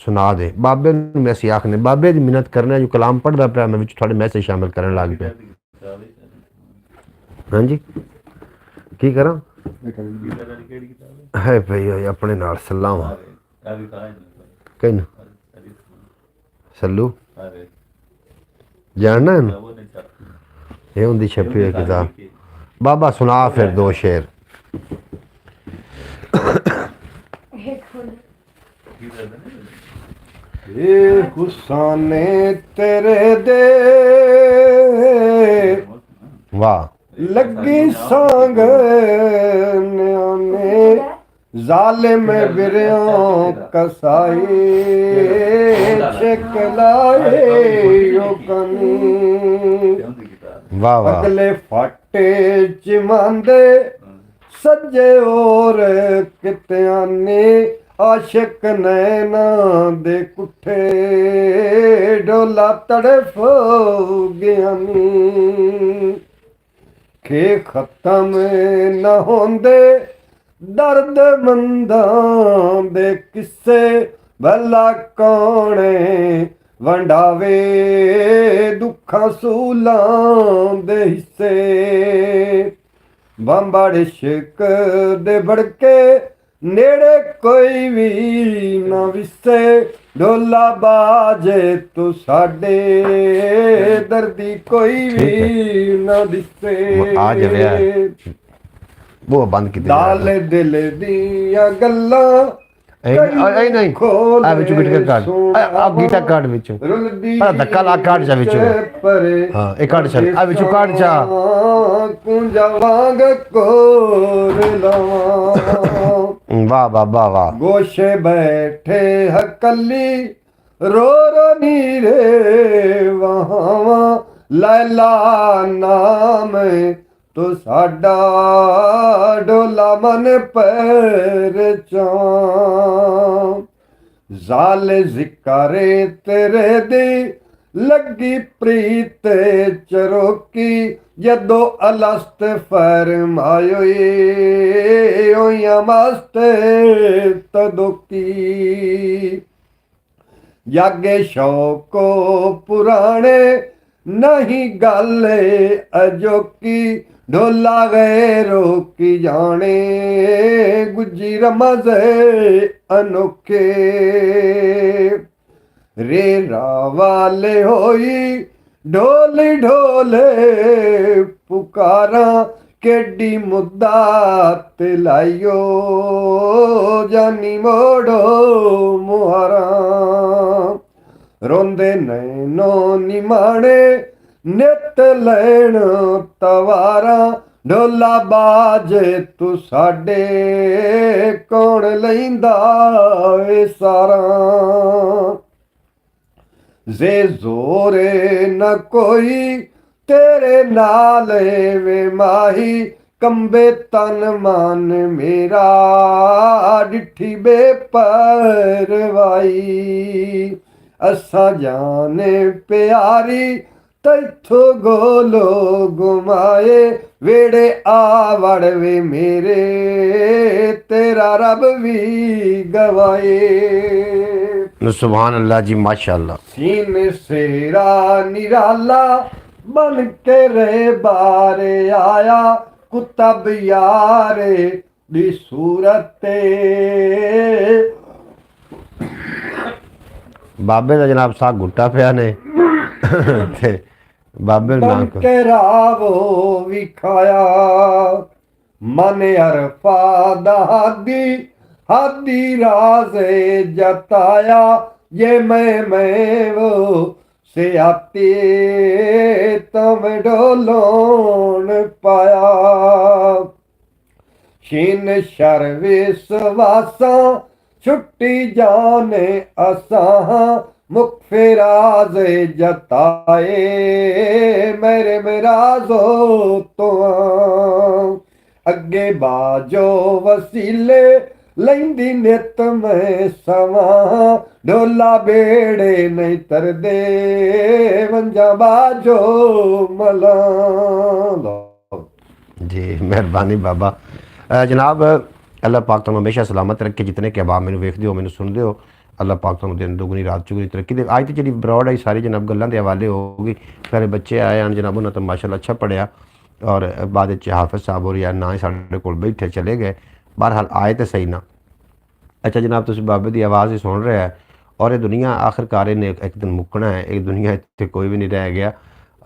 सुना दे बाबे मैसेज आखने बाबे की मिन्नत करने जो कलाम पढ़ता पाया मैं थोड़े मैसेज शामिल करने लग पाया हाँ जी की करा है भाई अपने नाल सलावा कहना सल्लू जानना है ये होंगी छपी हुई किताब बाबा सुना फिर 2 शेर ये हुसाने तेरे दे वाह लगी सांग न्याने जालिम बिरियों कसाई शिकलाए यो कनी वाह वाह अगले फाटे चिमांदे सज्जे और कित्याने आशिक नैना दे कुठे डोला तड़फ गयानी के खत्म न होंदे दर्द मंदां दे किस्से भला कौने वंडावे दुखा सूलां दे हिस्से बंबड़ शिक दे बड़के नेड़े कोई भी ना विसे ढोला बाजे तू साडे दर्दी कोई भी ना दिसे आ जावे वो बंद की दाल दिल दिया गल्लां ਇਹ ਨਹੀਂ ਆ ਵਿੱਚ ਗਿਟਕਾ ਕੱਢ ਆ ਗੀਟਾ ਕੱਢ ਵਿੱਚ ਪਰ ਧੱਕਾ ਲਾ ਕੱਢ ਜਾ ਵਿੱਚ ਹਾਂ ਇਹ ਕੱਢ ਚੱਲ ਆ ਵਿੱਚੋਂ ਕੱਢ ਜਾ ਕੁੰਜਾ ਵਾਂਗ ਕੋਰ ਲਵਾਂ ਵਾਹ ਵਾਹ ਵਾਹ ਵਾਹ ਗੋਸ਼ੇ ਬੈਠੇ ਹਕਲੀ ਰੋ ਰੋ ਨੀਰੇ ਵਹਾਵਾਂ ਲੈਲਾ ਨਾਮ ਤੂੰ ਸਾਡਾ ਡੋਲਾ ਮਨ ਪਰ ਚਾਂ ਜ਼ਾਲੇ ਜ਼ਿਕਰੇ ਤੇਰੇ ਦੀ ਲੱਗੀ ਪ੍ਰੀਤ ਚਰੋਕੀ ਜਦੋਂ ਅਲਸਤ ਫਰਮਾਇਓ ਓਇਆ ਮਸਤ ਤਦੋਕੀ ਜਾਗੇ ਸ਼ੌਕੋ ਪੁਰਾਣੇ ਨਹੀਂ ਗੱਲ ਅਜੋਕੀ ਢੋਲਾ ਗਏ ਰੋਕੀ ਜਾਣੇ ਗੁੱਜੀ ਰਮਜ਼ ਅਨੋਖੇ ਰੇ ਰਾਵਾਲੇ ਹੋਈ ਢੋਲੀ ਢੋਲੇ ਪੁਕਾਰਾਂ ਕਿੱਡੀ ਮੁੱਦਾ ਤੇ ਲਾਇਓ ਜਾਨੀ ਮੋੜੋ ਮੁਹਾਰਾਂ ਰੋਂਦੇ ਨੈਨੋ ਨਿਮਾਣੇ ਨਿਤ ਲੈਣ ਤਵਾਰਾਂ ਢੋਲਾ ਬਾਜੇ ਤੂੰ ਸਾਡੇ ਕੌਣ ਲੈਂਦਾ ਏ ਸਾਰਾਂ ਜ਼ੇ ਜ਼ੋਰੇ ਨ ਕੋਈ ਤੇਰੇ ਨਾਲ ਵੇ ਮਾਹੀ ਕੰਬੇ ਤਨ ਮਨ ਮੇਰਾ ਡਿੱਠੀ ਬੇਪਰਵਾਈ ਅਸਾਂ ਜਾਣੇ ਪਿਆਰੀ ਤੈਥੋਂ ਗੋਲੋ ਗੁਮਾਏ ਵੇੜੇ ਆ ਵੜਵੇ ਮੇਰੇ ਤੇਰਾ ਰੱਬ ਵੀ ਗਵਾਏ ਸੁਭਾਨ ਅੱਲਾਹ ਜੀ ਮਾਸ਼ਾਅੱਲਾ ਸੀਨ ਸੇਰਾ ਨਿਰਾਲਾ ਬਨ ਕੇ ਰੇ ਬਾਰੇ ਆਇਆ ਕੁਤਬ ਯਾਰੇ ਦੀ ਸੂਰਤ ਤੇ ਬਾਬੇ ਦਾ ਜਨਾਬ ਸਾਹ ਗੁੱਟਾ ਪਿਆ ਨੇ ਤੇ ਬਾਬੇ ਨੂੰ ਬਨ ਨਾ ਕੇ ਰਾਵੋ ਵਿਖਾਇਆ ਮਨ ਅਰਫਾ ਦਾ ਹਾਦੀ ਰਾਜ਼ੇ ਜਤਾਇਆ ये मैं वो से आते तम ढोलोन पाया शीन शर्विस वासा छुट्टी जाने असां मुख फिराजे जताए मेरे मिराजो तो अगे बाजो वसीले ਲੈਂਦੀ ਨਿਤ ਮੈਂ ਸਮਾਂ ਢੋਲਾ ਬੇੜੇ ਨਹੀਂ ਤਰਦੇ ਵੰਜਾ ਬਾਜੋ ਮਲਾ ਜੀ ਮਿਹਰਬਾਨੀ ਬਾਬਾ ਜਨਾਬ ਅੱਲਾਹ ਪਾਕ ਤੁਹਾਨੂੰ ਹਮੇਸ਼ਾ ਸਲਾਮਤ ਰੱਖੇ ਜਿਤਨੇ ਕਿ ਆਵਾਮ ਮੈਨੂੰ ਵੇਖਦੇ ਹੋ ਮੈਨੂੰ ਸੁਣਦੇ ਹੋ ਅੱਲਾਹ ਪਾਕ ਤੁਹਾਨੂੰ ਦਿਨ ਦੁਗਣੀ ਰਾਤ ਚੁਗਣੀ ਤਰੱਕੀ ਦੇ ਅੱਜ ਤੇ ਜਿਹੜੀ ਬਰੋਡ ਆਈ ਸਾਰੀ ਜਨਾਬ ਗੱਲਾਂ ਦੇ ਹਵਾਲੇ ਹੋ ਗਈ ਸਾਰੇ ਬੱਚੇ ਆਏ ਹਨ ਜਨਾਬ ਉਹਨਾਂ ਤੋਂ ਮਾਸ਼ਾਅੱਲਾ ਅੱਛਾ ਪੜਿਆ ਔਰ ਬਾਅਦ ਵਿੱਚ ਹਾਫਿਜ਼ ਸਾਹਿਬ ਹੋਰ ਯਾਰ ਨਾ ਹੀ ਸਾਡੇ ਕੋਲ ਬੈਠੇ ਚਲੇ ਗਏ बहरहाल आए तो सही ना अच्छा जनाब तुम बाबे की आवाज़ ही सुन रहे हैं और ये दुनिया आखिरकार ने एक दिन मुकना है एक दुनिया इतने कोई भी नहीं रह गया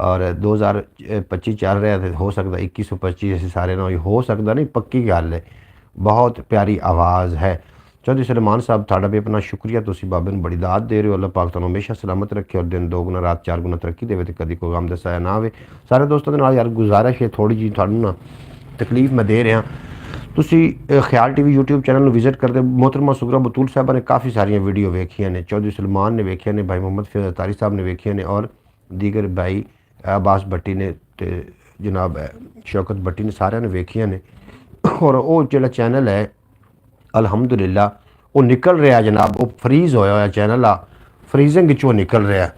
और 2025 चल रहा है हो सकता 2125 ऐसे सारे ना हो सकता नहीं पक्की गल है बहुत प्यारी आवाज़ है चौधरी सलमान साहब थाड़ा भी अपना शुक्रिया तुम बाबे में बड़ी दाद दे रहे हो अल्लाह पाक तुहानू हमेशा सलामत रखे और दिन 2 गुना रात 4 गुना तरक्की दे तो कभी कोई गम दसाया ना आए सारे दोस्तों के नाल यार गुजारिश है थोड़ी जी थानू ना तकलीफ मैं दे रहा ਤੁਸੀਂ ਖਿਆਲ ਟੀਵੀ YouTube ਚੈਨਲ ਨੂੰ ਵਿਜ਼ਿਟ ਕਰਦੇ मोहतरमा सुगरा बतूल साहबा ने काफ़ी सारिया वीडियो वेखिया ने चौधरी सलमान ने वेखिया ने भाई मोहम्मद फिरोज अतारी साहब ने वेखिया ने और दीगर भाई अब्बास भट्टी ने ते जनाब शौकत भट्टी ने सारे ने वेखिया ने और वो जो चैनल है अलहमदुलिल्लाह वो निकल रहा जनाब वो फ्रीज़ होया चैनल आ फ्रीजिंग वो निकल रहा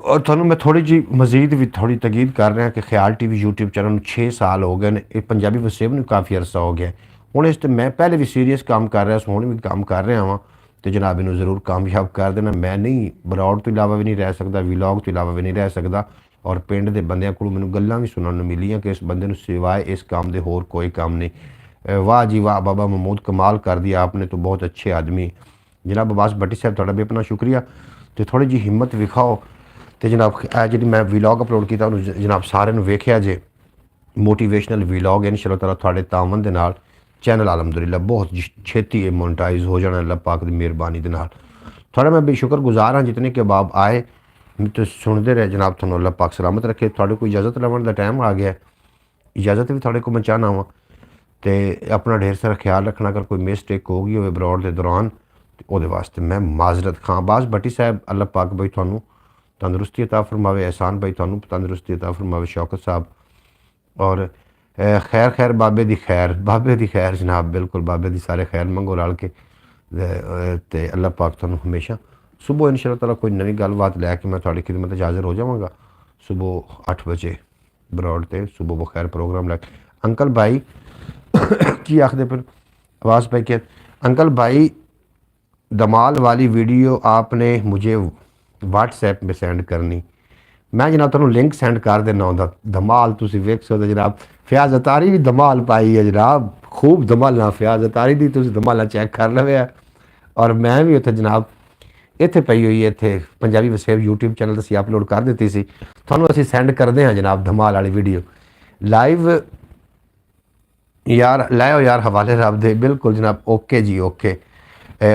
और थानू मैं थोड़ी जी मजीद भी थोड़ी तकीद कर रहा कि ख्याल टीवी यूट्यूब चैनल 6 साल हो गए ने पंजाबी वसेब में काफ़ी अरसा हो गया हूँ इस मैं पहले भी सीरीयस काम कर रहा हूँ भी काम कर रहा हाँ तो जनाब इनू ज़रूर कामयाब कर देना मैं नहीं बरौड़ तो इलावा भी नहीं रह सकता वीलॉग तो इलावा भी नहीं रह सकता और पिंड के बंद को मैंने गल्लां भी सुनने मिलियां कि इस बंदे सिवाय इस काम के होर कोई काम नहीं वाह जी वाह बाबा महमूद कमाल कर दिया आपने तो बहुत अच्छे आदमी जनाब अब्बास भट्टी साहब थोड़ा भी अपना शुक्रिया तो थोड़ी जी हिम्मत विखाओ तो जनाब जी मैं वीलॉग अपलोड किया जनाब सारे वेख्या जे मोटिवेशनल वीलॉग इंशाअल्लाह ताला थोड़े तावन दे नाल ਚੈਨਲ ਅਲਹਮਦੁਲਿਲਾ ਬਹੁਤ ਛੇਤੀ ਇਹ ਮੋਨਟਾਈਜ਼ ਹੋ ਜਾਣਾ ਅੱਲਾਹ ਪਾਕ ਦੀ ਮਿਹਰਬਾਨੀ ਦੇ ਨਾਲ। थोड़ा मैं बेशुक्र गुजार हाँ जितने के बाब आए तो सुनते रहे जनाब। थोड़ा अल्लाह पाक सलामत रखे। थोड़े को इजाज़त लवन का टाइम आ गया, इजाज़त भी थोड़े को मैं चाहना वा तो अपना ढेर सारा ख्याल रखना। अगर कोई मिसटेक होगी हो ब्रॉड के दौरान तो वो वास्ते मैं माजरत खां। बास भट्टी साहब अल्लाह पाक भाई थानू तंदुरुस्ती अता फरमावे, एहसान भाई थानू तंदुरुस्ती अता फरमावे, शौकत साहब और खैर खैर बाबे दी खैर जनाब, बिल्कुल बाबे दी सारे खैर मंगो रल के ਤੇ ਅੱਲਾਹ ਪਾਕ ਤੁਹਾਨੂੰ ਹਮੇਸ਼ਾ। ਸੁਬਹ ਇਨਸ਼ਾ ਅੱਲਾਹ ਕੋਈ ਨਵੀਂ ਗੱਲਬਾਤ ਲੈ ਕੇ ਮੈਂ ਤੁਹਾਡੀ ਖਿਦਮਤ 'ਚ ਹਾਜ਼ਰ ਹੋ ਜਾਵਾਂਗਾ ਸੁਬਹ 8 ਵਜੇ ਬਰੋਡ ਤੇ ਸੁਬਹ ਬਖੈਰ ਪ੍ਰੋਗਰਾਮ ਲੈ ਕੇ। ਅੰਕਲ ਭਾਈ ਕੀ ਆਖਦੇ ਫਿਰ आवाज़ पे के अंकल भाई धमाल वाली वीडियो आपने मुझे व्हाट्सएप में सेंड करनी, मैं जनाब तुहानू लिंक सेंड कर देना उहदा। धमाल तुसीं वेख सकदे जनाब। फयाज अतारी भी धमाल पाई है जनाब, खूब धमाल फयाज अतारी दी तुसीं धमाल चैक कर लवे। और मैं भी उत्थे जनाब इत्थे पई हुई है, इत्थे पंजाबी वसेब यूट्यूब चैनल असीं अपलोड कर दित्ती सी, तुहानू असीं सेंड करदे हां जनाब धमाल वाली वीडियो लाइव। यार लाओ यार हवाले रब दे, बिल्कुल जनाब। ओके जी ओके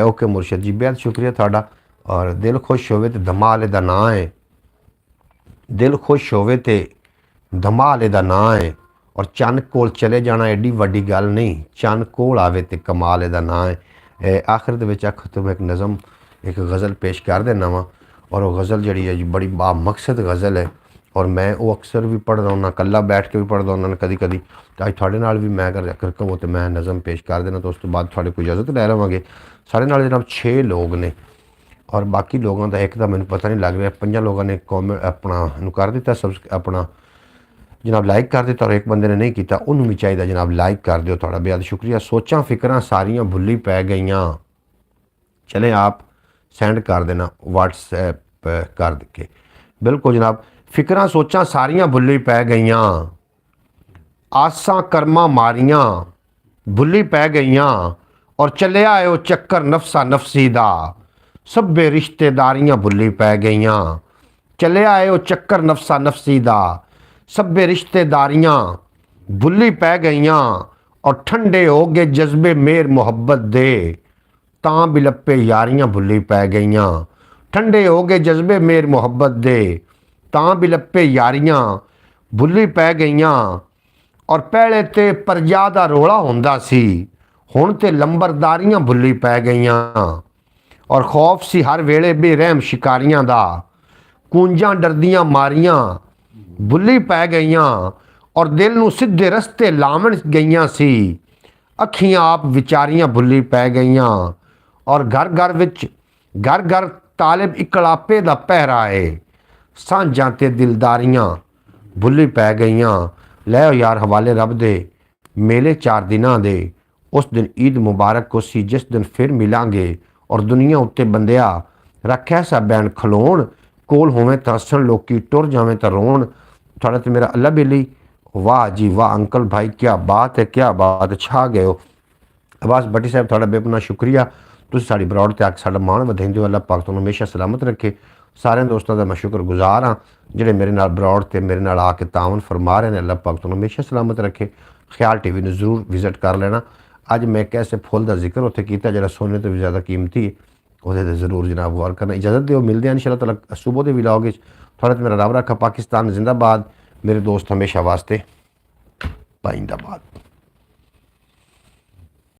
ओके मुर्शद जी, बेहद शुक्रिया तुहाडा। और दिल खुश होवे ते धमाल इहदा नां है, दिल खुश होवे ते धमाल इहदा नां है। और चंद कोल चले जाना एडी वड्डी गल नहीं, चंद कोल आवे ते कमाल इहदा नां है। आखिर दे विच मैं एक नज़म एक गज़ल पेश कर देना वा, और वो गज़ल जिहड़ी है जी बड़ी बामकसद गज़ल है। और मैं वो अक्सर भी पढ़दा हुंदा, कल्ला बैठ के भी पढ़दा हुंदा कदी कदी। तो अज थोड़े नाल भी मैं अगर कहो तो मैं नज़म पेश कर देना, तो उस तो बाद थोड़े को इजाज़त लै लवांगे। सारे नाल जनाब 6 लोग ने, और बाकी लोगों का एक तो मैंने पता नहीं लग रहा। 5 लोगों ने कॉमेंट अपना कर दिता, सब अपना जनाब लाइक कर दिता, और एक बंदे ने नहीं किया, उन्होंने भी चाहिए जनाब लाइक कर दिओ, थोड़ा बेहद शुक्रिया। सोचां फिक्रां सारियां भुल्ली पै गईयां, चले आप सेंड कर देना व्हाट्सएप कर के, बिल्कुल जनाब। फिक्रां सोचां सारियां भुल्ली पै गईयां, आसां कर्मां मारियां भुल्ली पै गईयां, और चले आए वो चक्कर नफसा नफसी दा, सब्बे रिश्तेदारियां भुल्ली पै गईयां। चले आए वो चक्कर नफसा नफसी दा, सब्बे रिश्तेदारियां भुल्ली पै गईयां, और ठंडे हो गए जज्बे मेर मुहब्बत दे, तां बिलप्पे यारियां भुल्ली पै गईयां। ठंडे हो गए जज्बे मेर मुहब्बत दे, तां बिलप्पे यारियां भुल्ली पै गईयां। और पहले ते परजा दा रोला हुंदा सी, हुण ते लंबरदारियां भुल्ली पै गईयां। और खौफ सी हर वेले बेरहम शिकारियां दा, कूंजां डरदियां मारियां भुल्ली पै गईयां। और दिल नूं सीधे रस्ते लावण गईयां सी, अखियां आप विचारियां भुल्ली पै गईयां। और घर घर तालिब इकलापे दा पहरा है, सांझां ते दिलदारियां भुल्ली पै गईयां। लै यार हवाले रब दे मेले 4 दिनां दे, उस दिन ईद मुबारक को सी जिस दिन फिर मिलांगे। और दुनिया उत्ते बंदिया रख ऐसा बैन खलोण, कोल होवें तां हसन लोकी टुर जावें तां रोण। थोड़ा तो मेरा अल्लाह बेली, वाह जी वाह अंकल भाई, क्या बात है क्या बात, छा गए हो। अब्बास भट्टी साहब थोड़ा बेपना शुक्रिया, तुसीं साडी ब्रॉड ते आके साडा मान वधाइंदे हो। अल्लाह पाक तुहानूं हमेशा सलामत रखे। सारे दोस्तों का मैं शुक्रगुजार हाँ जिहड़े मेरे नाल ब्रॉड ते मेरे नाल आके तावन फरमा रहे हैं। अल्लाह पाक तुहानूं हमेशा सलामत रखे। ख्याल टीवी ने जरूर विजिट कर लेना। अज मैं एक ऐसे फुल का जिक्र उत्थे कीता जिहड़ा सोने तो भी ज़्यादा कीमती है, उहदे जरूर जनाब गौर करना। इजाज़त दिओ, मिलते हैं इंशाअल्लाह ताला सुबह के व्लॉग। थोड़ा तो मेरा रब रखा। पाकिस्तान जिंदाबाद, मेरे दोस्त हमेशा वास्ते पाइंदाबाद।